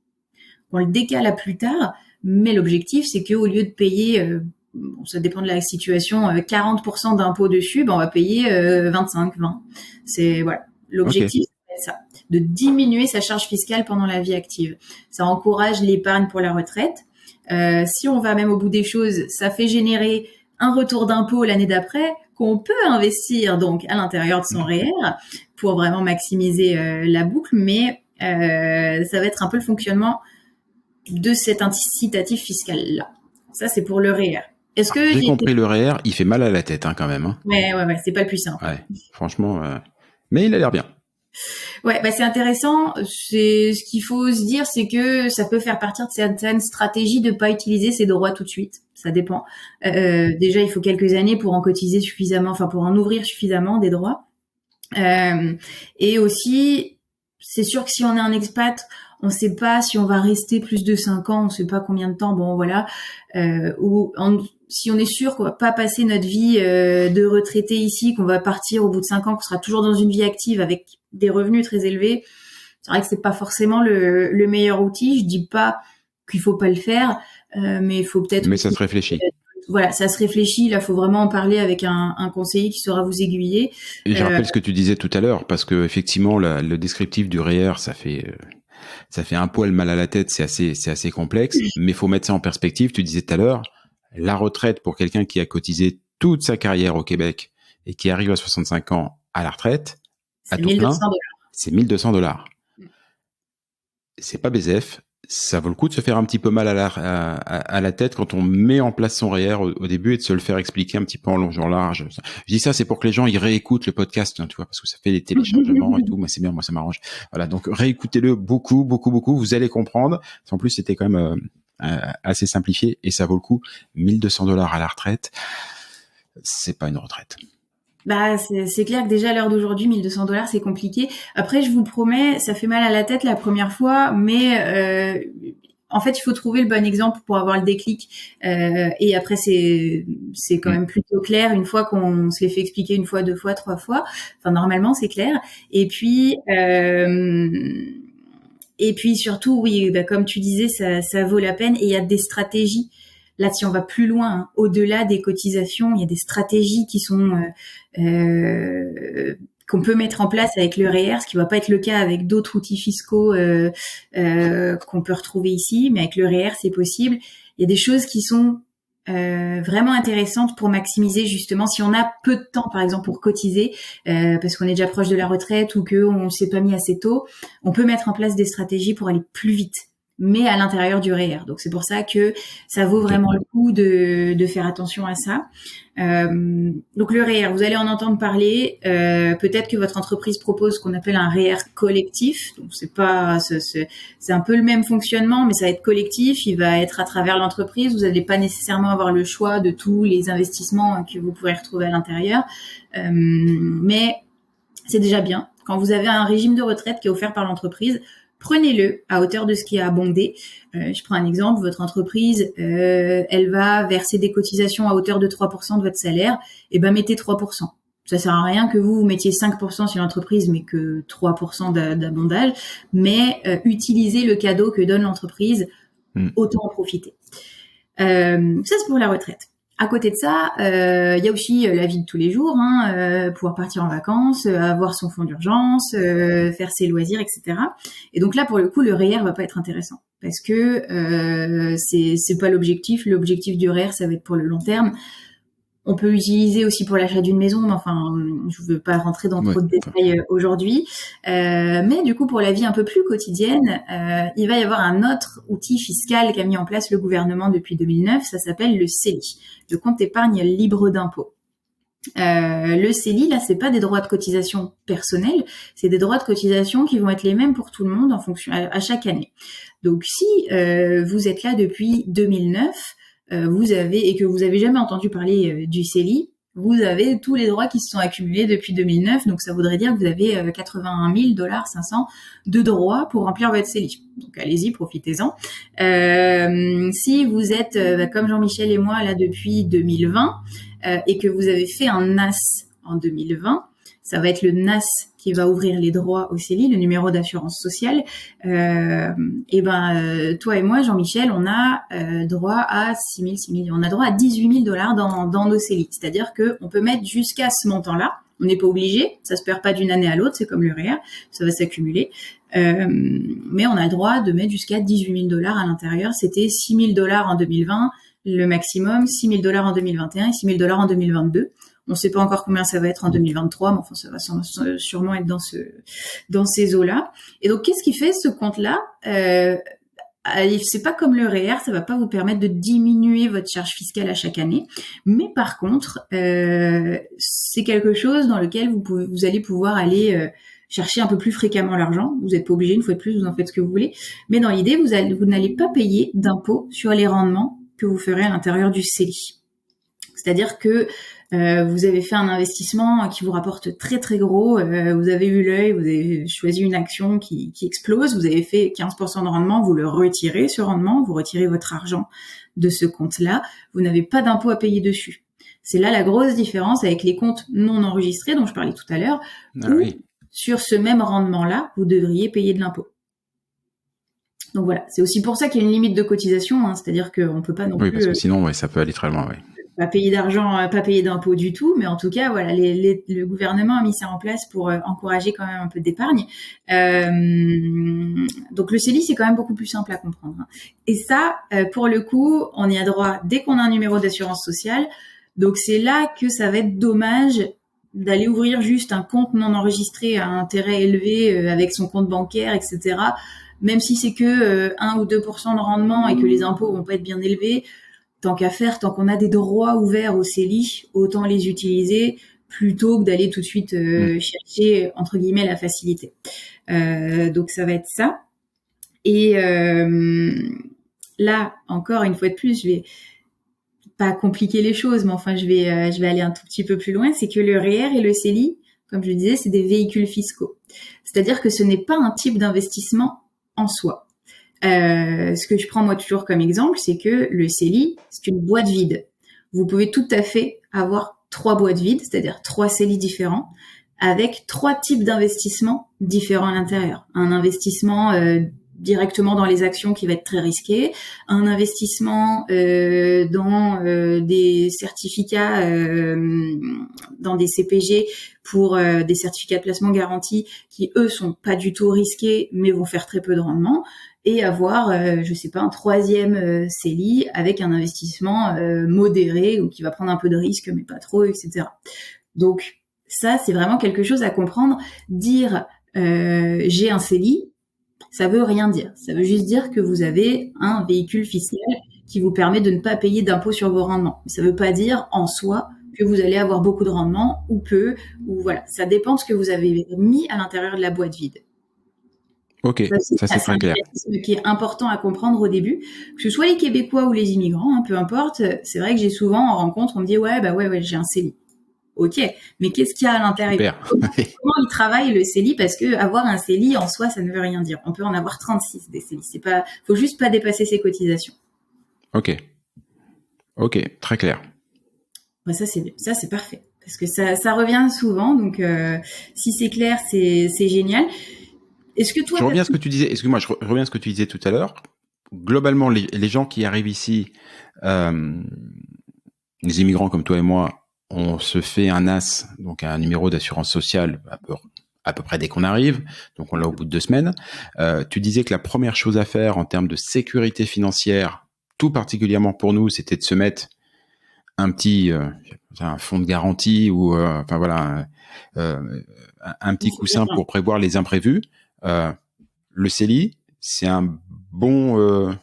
On le décale à plus tard, mais l'objectif, c'est qu'au lieu de payer, ça dépend de la situation, 40% d'impôts dessus, on va payer 25, 20. C'est voilà. L'objectif, c'est ça, de diminuer sa charge fiscale pendant la vie active. Ça encourage l'épargne pour la retraite. Si on va même au bout des choses, ça fait générer un retour d'impôt l'année d'après qu'on peut investir donc à l'intérieur de son REER pour vraiment maximiser la boucle, mais ça va être un peu le fonctionnement de cet incitatif fiscal-là. Ça, c'est pour le REER. Est-ce que j'ai compris, le REER, il fait mal à la tête quand même. Ouais, c'est pas le plus simple. Ouais, franchement... Mais il a l'air bien. Ouais, c'est intéressant. C'est ce qu'il faut se dire, c'est que ça peut faire partie de certaines stratégies de pas utiliser ses droits tout de suite. Ça dépend. Déjà, il faut quelques années pour en cotiser suffisamment, pour en ouvrir suffisamment des droits. Et aussi, c'est sûr que si on est un expat, on sait pas si on va rester plus de 5 ans, on sait pas combien de temps. Bon, voilà. Si on est sûr qu'on va pas passer notre vie de retraité ici, qu'on va partir au bout de 5 ans, qu'on sera toujours dans une vie active avec des revenus très élevés, c'est vrai que c'est pas forcément le meilleur outil. Je dis pas qu'il faut pas le faire, mais il faut peut-être... Mais ça se réfléchit. Voilà, ça se réfléchit. Là, faut vraiment en parler avec un conseiller qui saura vous aiguiller. Et je rappelle ce que tu disais tout à l'heure, parce que effectivement, le descriptif du REER, ça fait un poil mal à la tête, c'est assez complexe, mais faut mettre ça en perspective. Tu disais tout à l'heure, la retraite pour quelqu'un qui a cotisé toute sa carrière au Québec et qui arrive à 65 ans à la retraite, c'est 1 200 $. C'est 1 200 $. C'est pas BZF. Ça vaut le coup de se faire un petit peu mal à la tête quand on met en place son REER au début et de se le faire expliquer un petit peu en long, en large. Je dis ça, c'est pour que les gens ils réécoutent le podcast, tu vois, parce que ça fait des téléchargements et tout. Moi, c'est bien, moi, ça m'arrange. Voilà, donc réécoutez-le beaucoup. Vous allez comprendre. En plus, c'était quand même assez simplifié et ça vaut le coup. 1 200 $ à la retraite, c'est pas une retraite. C'est clair que déjà à l'heure d'aujourd'hui, 1 200 $, c'est compliqué. Après, je vous promets, ça fait mal à la tête la première fois, mais en fait, il faut trouver le bon exemple pour avoir le déclic. Et après, c'est quand même plutôt clair une fois qu'on se les fait expliquer 1 fois, 2 fois, 3 fois. Normalement, c'est clair. Et puis surtout, oui, comme tu disais, ça vaut la peine. Et il y a des stratégies. Là, si on va plus loin, au-delà des cotisations, il y a des stratégies qui sont qu'on peut mettre en place avec le REER, ce qui va pas être le cas avec d'autres outils fiscaux qu'on peut retrouver ici, mais avec le REER, c'est possible. Il y a des choses qui sont vraiment intéressantes pour maximiser justement si on a peu de temps, par exemple, pour cotiser, parce qu'on est déjà proche de la retraite ou qu'on s'est pas mis assez tôt, on peut mettre en place des stratégies pour aller plus vite, mais à l'intérieur du REER. Donc c'est pour ça que ça vaut vraiment le coup de faire attention à ça. Donc le REER, vous allez en entendre parler. Peut-être que votre entreprise propose ce qu'on appelle un REER collectif. Donc c'est un peu le même fonctionnement, mais ça va être collectif. Il va être à travers l'entreprise. Vous n'allez pas nécessairement avoir le choix de tous les investissements que vous pourrez retrouver à l'intérieur, mais c'est déjà bien. Quand vous avez un régime de retraite qui est offert par l'entreprise, prenez-le à hauteur de ce qui est abondé. Je prends un exemple, votre entreprise, elle va verser des cotisations à hauteur de 3% de votre salaire, et mettez 3%. Ça sert à rien que vous mettiez 5% sur l'entreprise, mais que 3% d'abondage, mais utilisez le cadeau que donne l'entreprise, autant en profiter. Ça, c'est pour la retraite. À côté de ça, il y a aussi la vie de tous les jours, pouvoir partir en vacances, avoir son fonds d'urgence, faire ses loisirs, etc. Et donc là, pour le coup, le REER va pas être intéressant parce que c'est pas l'objectif. L'objectif du REER, ça va être pour le long terme. On peut utiliser aussi pour l'achat d'une maison, mais enfin, je veux pas rentrer dans trop de détails aujourd'hui. Mais du coup, pour la vie un peu plus quotidienne, il va y avoir un autre outil fiscal qu'a mis en place le gouvernement depuis 2009. Ça s'appelle le CELI, le compte épargne libre d'impôt. Le CELI, là, c'est pas des droits de cotisation personnels, c'est des droits de cotisation qui vont être les mêmes pour tout le monde en fonction à chaque année. Donc, si vous êtes là depuis 2009, et que vous avez jamais entendu parler du CELI, vous avez tous les droits qui se sont accumulés depuis 2009. Donc, ça voudrait dire que vous avez 81 000 500 de droits pour remplir votre CELI. Donc, allez-y, profitez-en. Si vous êtes comme Jean-Michel et moi là depuis 2020 et que vous avez fait un NAS en 2020, ça va être le NAS qui va ouvrir les droits au CELI, le numéro d'assurance sociale. Toi et moi, Jean-Michel, on a droit à 6 000, on a droit à 18 000 $ dans nos CELI. C'est-à-dire que on peut mettre jusqu'à ce montant-là. On n'est pas obligé, ça se perd pas d'une année à l'autre, c'est comme le REER, ça va s'accumuler. Mais on a le droit de mettre jusqu'à 18 000 $ à l'intérieur. C'était 6 000 $ en 2020, le maximum, 6 000 $ en 2021 et 6 000 $ en 2022. On ne sait pas encore combien ça va être en 2023, mais enfin, ça va sûrement être dans ces eaux-là. Et donc, qu'est-ce qui fait ce compte-là? C'est pas comme le REER, ça va pas vous permettre de diminuer votre charge fiscale à chaque année. Mais par contre, c'est quelque chose dans lequel vous allez pouvoir aller chercher un peu plus fréquemment l'argent. Vous n'êtes pas obligé, une fois de plus, vous en faites ce que vous voulez. Mais dans l'idée, vous n'allez pas payer d'impôt sur les rendements que vous ferez à l'intérieur du CELI. C'est-à-dire que vous avez fait un investissement qui vous rapporte très très gros, vous avez eu l'œil, vous avez choisi une action qui explose, vous avez fait 15% de rendement, vous le retirez ce rendement, vous retirez votre argent de ce compte-là, vous n'avez pas d'impôt à payer dessus. C'est là la grosse différence avec les comptes non enregistrés dont je parlais tout à l'heure, sur ce même rendement-là, vous devriez payer de l'impôt. Donc voilà, c'est aussi pour ça qu'il y a une limite de cotisation, c'est-à-dire qu'on peut pas non plus... Oui, parce que sinon, ça peut aller très loin, pas payer d'argent, pas payer d'impôts du tout, mais en tout cas, voilà, le gouvernement a mis ça en place pour encourager quand même un peu d'épargne. Donc le CELI, c'est quand même beaucoup plus simple à comprendre. Et ça, pour le coup, on y a droit dès qu'on a un numéro d'assurance sociale. Donc c'est là que ça va être dommage d'aller ouvrir juste un compte non enregistré à intérêt élevé avec son compte bancaire, etc. Même si c'est que 1 ou 2% de rendement et que les impôts vont pas être bien élevés, tant qu'à faire, tant qu'on a des droits ouverts au CELI, autant les utiliser plutôt que d'aller tout de suite chercher, entre guillemets, la facilité. Donc ça va être ça. Et là, encore une fois de plus, je vais pas compliquer les choses, mais enfin, je vais aller un tout petit peu plus loin. C'est que le REER et le CELI, comme je le disais, c'est des véhicules fiscaux. C'est-à-dire que ce n'est pas un type d'investissement en soi. Ce que je prends moi toujours comme exemple, c'est que le CELI, c'est une boîte vide. Vous pouvez tout à fait avoir 3 boîtes vides, c'est-à-dire 3 CELI différents, avec 3 types d'investissements différents à l'intérieur. Un investissement directement dans les actions qui va être très risqué, un investissement dans des certificats, dans des CPG pour des certificats de placement garantis qui, eux, sont pas du tout risqués, mais vont faire très peu de rendement, et avoir, un 3e CELI avec un investissement modéré ou qui va prendre un peu de risque, mais pas trop, etc. Donc, ça, c'est vraiment quelque chose à comprendre. Dire j'ai un CELI, ça veut rien dire. Ça veut juste dire que vous avez un véhicule fiscal qui vous permet de ne pas payer d'impôt sur vos rendements. Ça veut pas dire en soi que vous allez avoir beaucoup de rendement ou peu, ou voilà. Ça dépend de ce que vous avez mis à l'intérieur de la boîte vide. Ok, ça c'est très clair. Ce qui est important à comprendre au début, que ce soit les Québécois ou les immigrants, peu importe. C'est vrai que j'ai souvent en rencontre, on me dit ouais, j'ai un CELI. Ok, mais qu'est-ce qu'il y a à l'intérieur? Comment il travaille le CELI? Parce que avoir un CELI en soi, ça ne veut rien dire. On peut en avoir 36 des CELI. Faut juste pas dépasser ses cotisations. Ok, très clair. Ça c'est parfait parce que ça revient souvent. Donc si c'est clair, c'est génial. Est-ce que toi je reviens à ce que tu disais. Excuse-moi, je reviens à ce que tu disais tout à l'heure. Globalement, les gens qui arrivent ici, les immigrants comme toi et moi, on se fait un NAS, donc un numéro d'assurance sociale à peu près dès qu'on arrive, donc on l'a au bout de 2 semaines. Tu disais que la première chose à faire en termes de sécurité financière, tout particulièrement pour nous, c'était de se mettre un petit, un fonds de garantie ou enfin voilà un petit coussin pour prévoir les imprévus. Le CELI, c'est un bon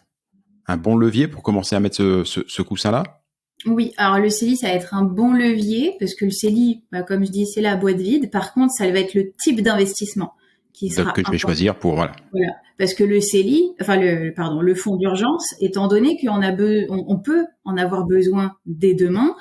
levier pour commencer à mettre ce coussin-là. Oui, alors le CELI, ça va être un bon levier parce que le CELI, comme je dis, c'est la boîte vide. Par contre, ça va être le type d'investissement qui sera Que je vais choisir pour voilà. Voilà, parce que le CELI, enfin le fonds d'urgence, étant donné on peut en avoir besoin dès demain.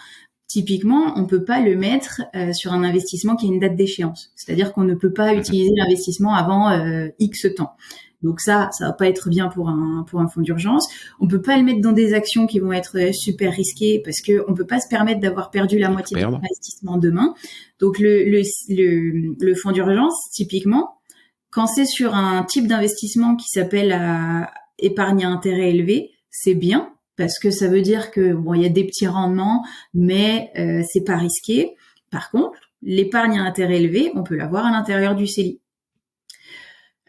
Typiquement, on peut pas le mettre sur un investissement qui a une date d'échéance. C'est-à-dire qu'on ne peut pas utiliser l'investissement avant X temps. Donc ça va pas être bien pour un fonds d'urgence. On peut pas le mettre dans des actions qui vont être super risquées parce que on peut pas se permettre d'avoir perdu la moitié de l'investissement demain. Donc le fonds d'urgence, typiquement, quand c'est sur un type d'investissement qui s'appelle épargne à intérêt élevé, c'est bien parce que ça veut dire que bon, il y a des petits rendements, mais c'est pas risqué. Par contre, l'épargne à intérêt élevé, on peut l'avoir à l'intérieur du CELI.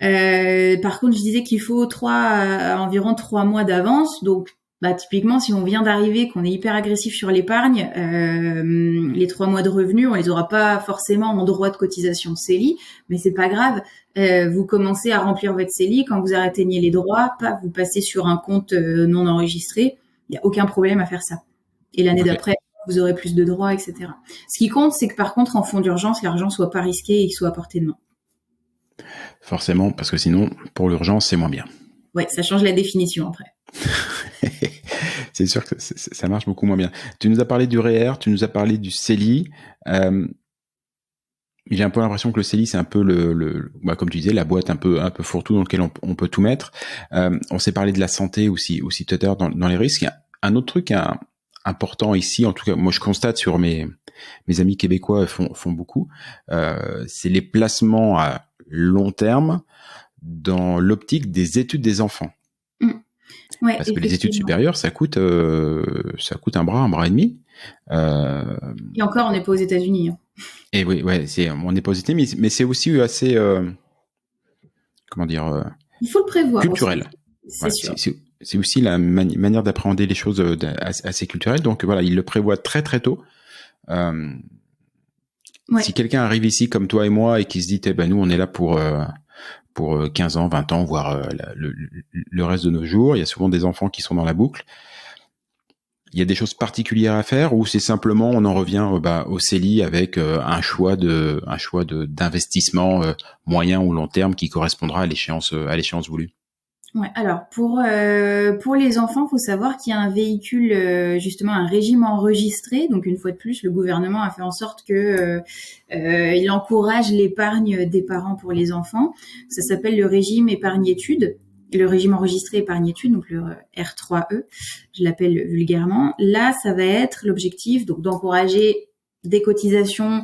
Par contre, je disais qu'il faut environ 3 mois d'avance. Donc, typiquement, si on vient d'arriver, qu'on est hyper agressif sur l'épargne, les 3 mois de revenus, on les aura pas forcément en droit de cotisation CELI, mais c'est pas grave. Vous commencez à remplir votre CELI, quand vous atteignez les droits, vous passez sur un compte non enregistré. Il n'y a aucun problème à faire ça. Et l'année d'après, vous aurez plus de droits, etc. Ce qui compte, c'est que par contre, en fonds d'urgence, l'argent soit pas risqué et qu'il soit à portée de main. Forcément, parce que sinon, pour l'urgence, c'est moins bien. Ouais, ça change la définition après. C'est sûr que ça marche beaucoup moins bien. Tu nous as parlé du REER, tu nous as parlé du CELI. J'ai un peu l'impression que le CELI, c'est un peu comme tu disais, la boîte un peu fourre-tout dans laquelle on peut tout mettre. On s'est parlé de la santé aussi tout à l'heure dans les risques. Il y a un autre truc important ici, en tout cas, moi je constate sur mes amis québécois font beaucoup, c'est les placements à long terme dans l'optique des études des enfants. Ouais, parce que les études supérieures, ça coûte un bras et demi. Et encore, on n'est pas aux États-Unis. Hein. Et oui, ouais, on n'est pas aux États-Unis, mais c'est aussi assez, comment dire, il faut le prévoir. Culturel. C'est sûr. C'est aussi la manière d'appréhender les choses assez culturelle. Donc voilà, il le prévoit très très tôt. Si quelqu'un arrive ici comme toi et moi et qui se dit, nous on est là pour 15 ans, 20 ans, voire le reste de nos jours, il y a souvent des enfants qui sont dans la boucle. Il y a des choses particulières à faire ou c'est simplement on en revient au CELI avec un choix d'investissement moyen ou long terme qui correspondra à l'échéance voulue. Ouais, alors pour les enfants, faut savoir qu'il y a un véhicule justement un régime enregistré. Donc une fois de plus, le gouvernement a fait en sorte que il encourage l'épargne des parents pour les enfants. Ça s'appelle le régime épargne-études. Le régime enregistré épargne-études, donc le R3E, je l'appelle vulgairement. Là, ça va être l'objectif donc d'encourager des cotisations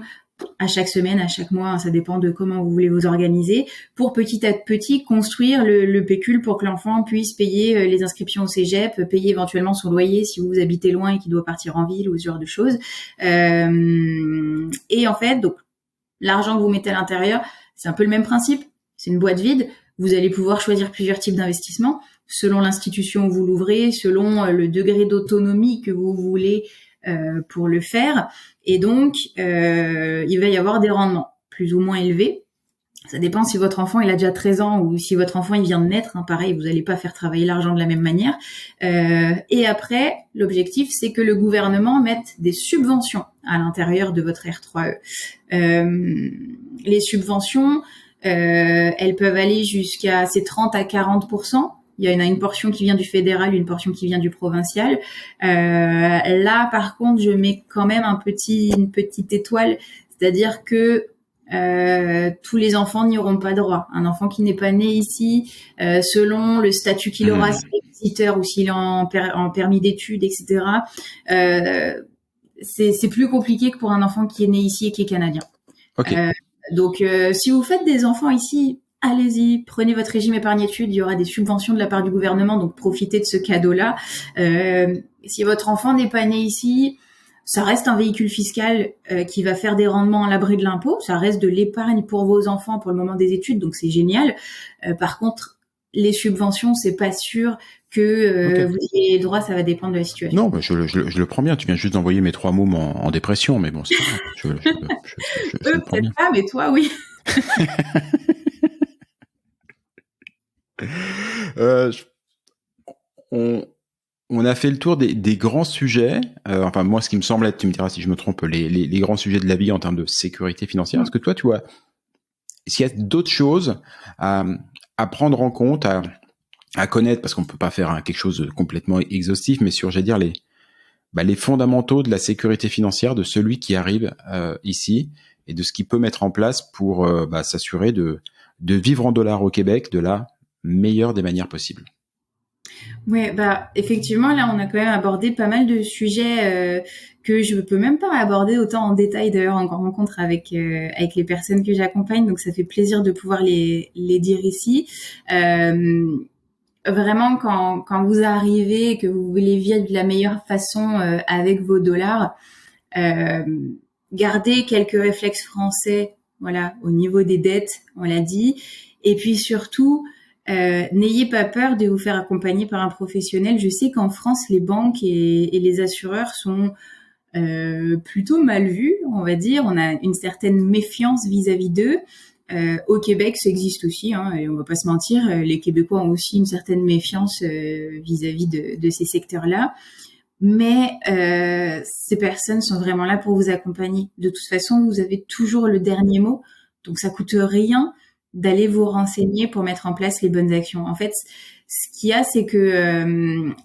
à chaque semaine, à chaque mois, ça dépend de comment vous voulez vous organiser, pour petit à petit construire le pécule pour que l'enfant puisse payer les inscriptions au cégep, payer éventuellement son loyer si vous habitez loin et qu'il doit partir en ville ou ce genre de choses. Et en fait, donc l'argent que vous mettez à l'intérieur, c'est un peu le même principe. C'est une boîte vide. Vous allez pouvoir choisir plusieurs types d'investissements selon l'institution où vous l'ouvrez, selon le degré d'autonomie que vous voulez pour le faire. Et donc, il va y avoir des rendements plus ou moins élevés. Ça dépend si votre enfant il a déjà 13 ans ou si votre enfant il vient de naître. Hein, pareil, vous n'allez pas faire travailler l'argent de la même manière. Et après, l'objectif, c'est que le gouvernement mette des subventions à l'intérieur de votre R3E. Les subventions, elles peuvent aller jusqu'à 30 à 40%. Il y en a une portion qui vient du fédéral, une portion qui vient du provincial. Là, par contre, je mets quand même une petite étoile, c'est-à-dire que tous les enfants n'y auront pas droit. Un enfant qui n'est pas né ici, selon le statut qu'il aura, s'il est visiteur ou s'il est en permis d'études, etc., c'est plus compliqué que pour un enfant qui est né ici et qui est canadien. Okay. Donc, si vous faites des enfants ici, allez-y, prenez votre régime épargne-études, il y aura des subventions de la part du gouvernement, donc profitez de ce cadeau-là. Si votre enfant n'est pas né ici, ça reste un véhicule fiscal qui va faire des rendements à l'abri de l'impôt, ça reste de l'épargne pour vos enfants pour le moment des études, donc c'est génial. Par contre, les subventions, c'est pas sûr que vous ayez droit, ça va dépendre de la situation. Non, je le prends bien. Tu viens juste d'envoyer mes 3 mômes en dépression, mais bon, c'est pas grave. Je le prends bien. Pas, mais toi, oui. On a fait le tour des grands sujets. Enfin, moi, ce qui me semble être, tu me diras si je me trompe, les grands sujets de la vie en termes de sécurité financière. Est-ce que toi, est-ce qu'il y a d'autres choses à prendre en compte, à connaître, parce qu'on peut pas faire quelque chose de complètement exhaustif, mais sur, j'allais dire, les fondamentaux de la sécurité financière de celui qui arrive ici et de ce qu'il peut mettre en place pour s'assurer de vivre en dollars au Québec de la meilleure des manières possibles. Ouais, effectivement, là, on a quand même abordé pas mal de sujets que je peux même pas aborder autant en détail d'ailleurs en rencontre avec les personnes que j'accompagne. Donc, ça fait plaisir de pouvoir les dire ici. Vraiment, quand vous arrivez et que vous voulez vivre de la meilleure façon avec vos dollars, gardez quelques réflexes français, voilà, au niveau des dettes, on l'a dit. Et puis surtout, n'ayez pas peur de vous faire accompagner par un professionnel. Je sais qu'en France, les banques et les assureurs sont plutôt mal vus, on va dire. On a une certaine méfiance vis-à-vis d'eux. Au Québec, ça existe aussi, hein, et on va pas se mentir. Les Québécois ont aussi une certaine méfiance vis-à-vis de ces secteurs-là. Mais ces personnes sont vraiment là pour vous accompagner. De toute façon, vous avez toujours le dernier mot, donc ça coûte rien d'aller vous renseigner pour mettre en place les bonnes actions. En fait, ce qu'il y a, c'est que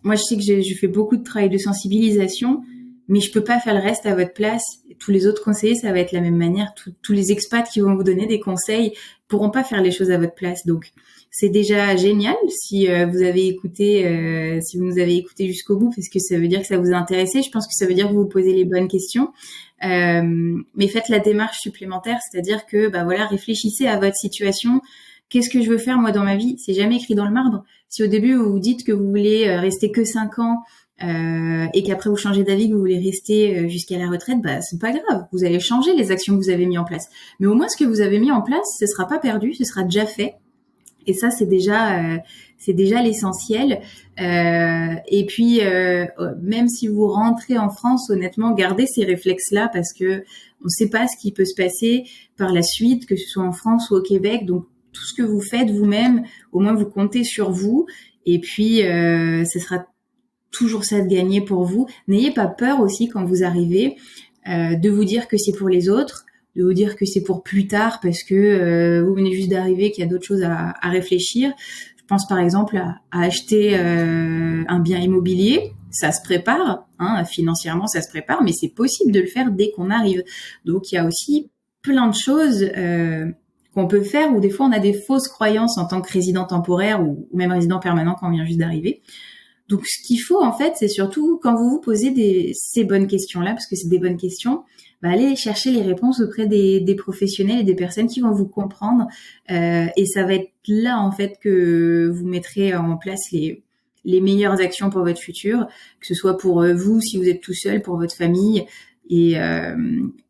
moi, je sais que je fais beaucoup de travail de sensibilisation, mais je peux pas faire le reste à votre place. Tous les autres conseillers, ça va être la même manière. Tous les expats qui vont vous donner des conseils pourront pas faire les choses à votre place. Donc, c'est déjà génial si vous avez écouté, si vous nous avez écouté jusqu'au bout, parce que ça veut dire que ça vous a intéressé. Je pense que ça veut dire que vous vous posez les bonnes questions. Mais faites la démarche supplémentaire, c'est-à-dire que voilà, réfléchissez à votre situation. Qu'est-ce que je veux faire moi dans ma vie? C'est jamais écrit dans le marbre. Si au début vous vous dites que vous voulez rester que 5 ans et qu'après vous changez d'avis, que vous voulez rester jusqu'à la retraite, c'est pas grave. Vous allez changer les actions que vous avez mis en place. Mais au moins ce que vous avez mis en place, ce sera pas perdu, ce sera déjà fait. Et ça, c'est déjà l'essentiel. Et puis, même si vous rentrez en France, honnêtement, gardez ces réflexes-là parce que on ne sait pas ce qui peut se passer par la suite, que ce soit en France ou au Québec. Donc, tout ce que vous faites vous-même, au moins vous comptez sur vous. Et puis, ce sera toujours ça de gagner pour vous. N'ayez pas peur aussi quand vous arrivez de vous dire que c'est pour les autres, de vous dire que c'est pour plus tard parce que vous venez juste d'arriver, qu'il y a d'autres choses à réfléchir. Je pense par exemple à acheter un bien immobilier. Ça se prépare, hein, financièrement ça se prépare, mais c'est possible de le faire dès qu'on arrive. Donc il y a aussi plein de choses qu'on peut faire où des fois on a des fausses croyances en tant que résident temporaire ou même résident permanent quand on vient juste d'arriver. Donc ce qu'il faut en fait, c'est surtout quand vous vous posez ces bonnes questions-là, parce que c'est des bonnes questions, allez chercher les réponses auprès des professionnels et des personnes qui vont vous comprendre. Et ça va être là en fait que vous mettrez en place les meilleures actions pour votre futur, que ce soit pour vous si vous êtes tout seul, pour votre famille. Et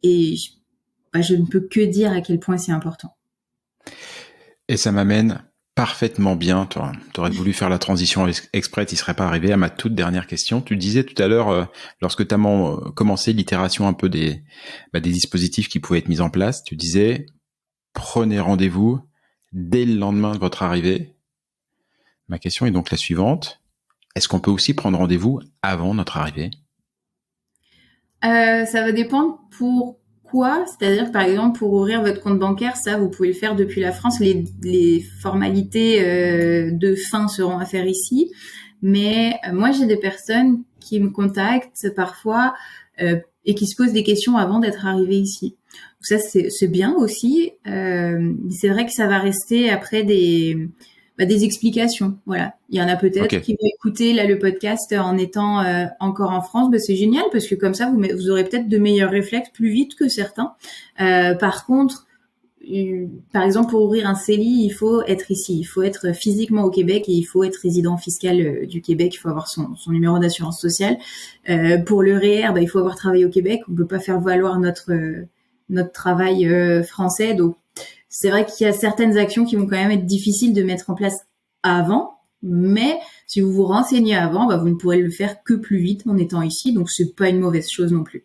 je ne peux que dire à quel point c'est important. Et ça m'amène parfaitement bien. T'aurais voulu faire la transition exprès, t'y serais pas arrivé à ma toute dernière question. Tu disais tout à l'heure, lorsque tu as commencé l'itération un peu des dispositifs qui pouvaient être mis en place, tu disais prenez rendez-vous dès le lendemain de votre arrivée. Ma question est donc la suivante. Est-ce qu'on peut aussi prendre rendez-vous avant notre arrivée? Ça va dépendre pourquoi. C'est-à-dire que par exemple pour ouvrir votre compte bancaire, ça vous pouvez le faire depuis la France. Les formalités de fin seront à faire ici. Mais moi j'ai des personnes qui me contactent parfois et qui se posent des questions avant d'être arrivées ici. Donc ça c'est bien aussi. C'est vrai que ça va rester après des explications. Voilà. Il y en a peut-être qui vont écouter là le podcast en étant encore en France. C'est génial parce que comme ça vous aurez peut-être de meilleurs réflexes plus vite que certains. Par contre, par exemple pour ouvrir un CELI, il faut être ici, il faut être physiquement au Québec et il faut être résident fiscal du Québec. Il faut avoir son numéro d'assurance sociale. Pour le REER, il faut avoir travaillé au Québec. On peut pas faire valoir notre travail français. Donc c'est vrai qu'il y a certaines actions qui vont quand même être difficiles de mettre en place avant, mais si vous vous renseignez avant, vous ne pourrez le faire que plus vite en étant ici, donc c'est pas une mauvaise chose non plus.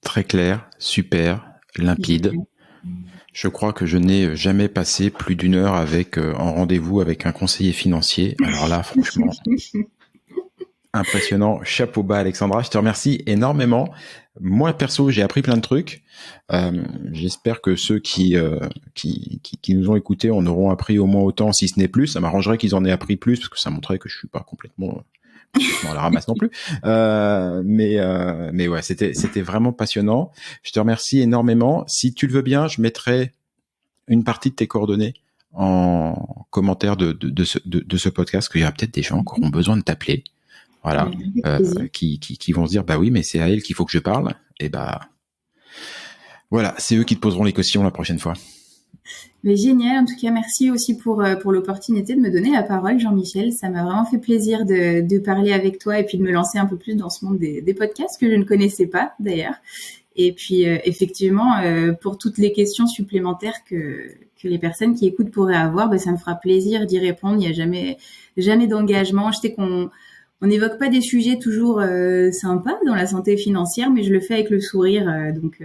Très clair, super, limpide. Je crois que je n'ai jamais passé plus d'une heure en rendez-vous avec un conseiller financier. Alors là, franchement, impressionnant. Chapeau bas, Alexandra. Je te remercie énormément. Moi, perso, j'ai appris plein de trucs. J'espère que ceux qui nous ont écoutés en auront appris au moins autant, si ce n'est plus. Ça m'arrangerait qu'ils en aient appris plus, parce que ça montrerait que je suis pas complètement à la ramasse non plus. Mais ouais, c'était vraiment passionnant. Je te remercie énormément. Si tu le veux bien, je mettrai une partie de tes coordonnées en commentaire de ce podcast, qu'il y aura peut-être des gens qui auront besoin de t'appeler. Voilà, qui vont se dire, bah oui, mais c'est à elle qu'il faut que je parle. Et voilà, c'est eux qui te poseront les questions la prochaine fois. Mais génial, en tout cas, merci aussi pour l'opportunité de me donner la parole, Jean-Michel. Ça m'a vraiment fait plaisir de parler avec toi et puis de me lancer un peu plus dans ce monde des podcasts que je ne connaissais pas d'ailleurs. Et puis, effectivement, pour toutes les questions supplémentaires que les personnes qui écoutent pourraient avoir, ça me fera plaisir d'y répondre. Il n'y a jamais d'engagement. Je sais qu'on n'évoque pas des sujets toujours sympas dans la santé financière, mais je le fais avec le sourire. Donc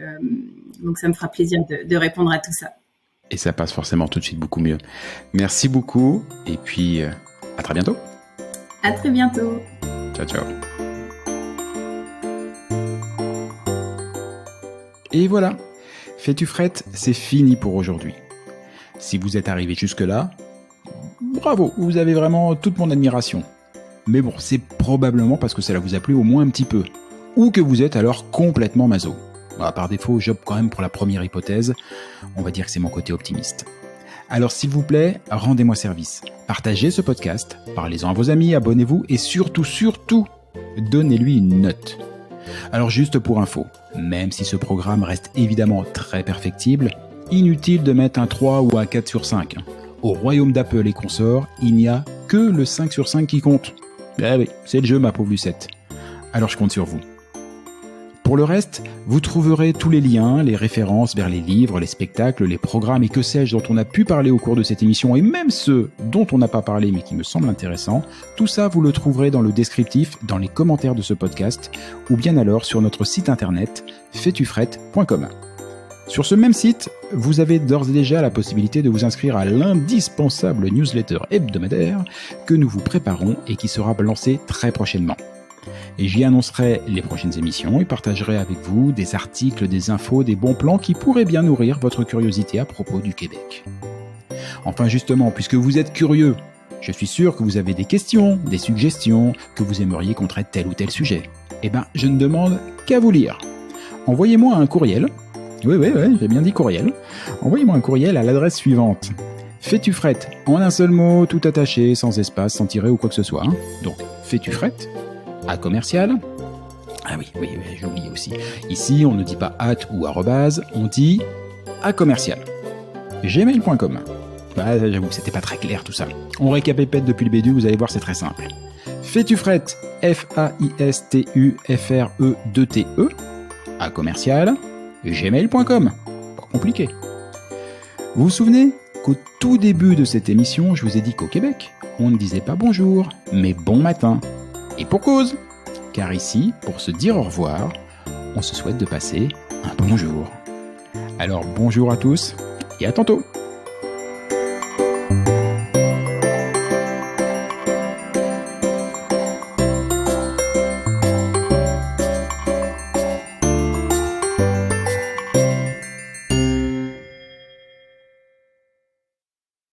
ça me fera plaisir de répondre à tout ça. Et ça passe forcément tout de suite beaucoup mieux. Merci beaucoup. Et puis, à très bientôt. À très bientôt. Ciao, ciao. Et voilà. Fais-tu frette, c'est fini pour aujourd'hui. Si vous êtes arrivé jusque-là, bravo, vous avez vraiment toute mon admiration. Mais bon, c'est probablement parce que cela vous a plu au moins un petit peu. Ou que vous êtes alors complètement maso. Par défaut, j'opte quand même pour la première hypothèse. On va dire que c'est mon côté optimiste. Alors s'il vous plaît, rendez-moi service. Partagez ce podcast, parlez-en à vos amis, abonnez-vous et surtout, donnez-lui une note. Alors juste pour info, même si ce programme reste évidemment très perfectible, inutile de mettre un 3 ou un 4 sur 5. Au royaume d'Apple et consorts, il n'y a que le 5 sur 5 qui compte. Eh oui, c'est le jeu, ma pauvre Lucette. Alors je compte sur vous. Pour le reste, vous trouverez tous les liens, les références vers les livres, les spectacles, les programmes et que sais-je dont on a pu parler au cours de cette émission et même ceux dont on n'a pas parlé mais qui me semblent intéressants. Tout ça, vous le trouverez dans le descriptif, dans les commentaires de ce podcast ou bien alors sur notre site internet faitufrette.com. Sur ce même site, vous avez d'ores et déjà la possibilité de vous inscrire à l'indispensable newsletter hebdomadaire que nous vous préparons et qui sera lancé très prochainement. Et j'y annoncerai les prochaines émissions et partagerai avec vous des articles, des infos, des bons plans qui pourraient bien nourrir votre curiosité à propos du Québec. Enfin justement, puisque vous êtes curieux, je suis sûr que vous avez des questions, des suggestions, que vous aimeriez qu'on traite tel ou tel sujet. Je ne demande qu'à vous lire. Envoyez-moi un courriel. Oui, j'ai bien dit courriel. Envoyez-moi un courriel à l'adresse suivante. Fais-tu frette, en un seul mot, tout attaché, sans espace, sans tiret ou quoi que ce soit. Donc, fais-tu frette à commercial. Ah oui, j'ai oublié aussi. Ici, on ne dit pas @ ou arrobase, on dit à commercial. gmail.com. J'avoue, c'était pas très clair tout ça. On récapépète depuis le début, vous allez voir, c'est très simple. Fais-tu frette, FAISTUFRE2TE, à commercial, gmail.com. Pas compliqué. Vous vous souvenez qu'au tout début de cette émission, je vous ai dit qu'au Québec, on ne disait pas bonjour, mais bon matin. Et pour cause, car ici, pour se dire au revoir, on se souhaite de passer un bon jour. Alors bonjour à tous et à tantôt.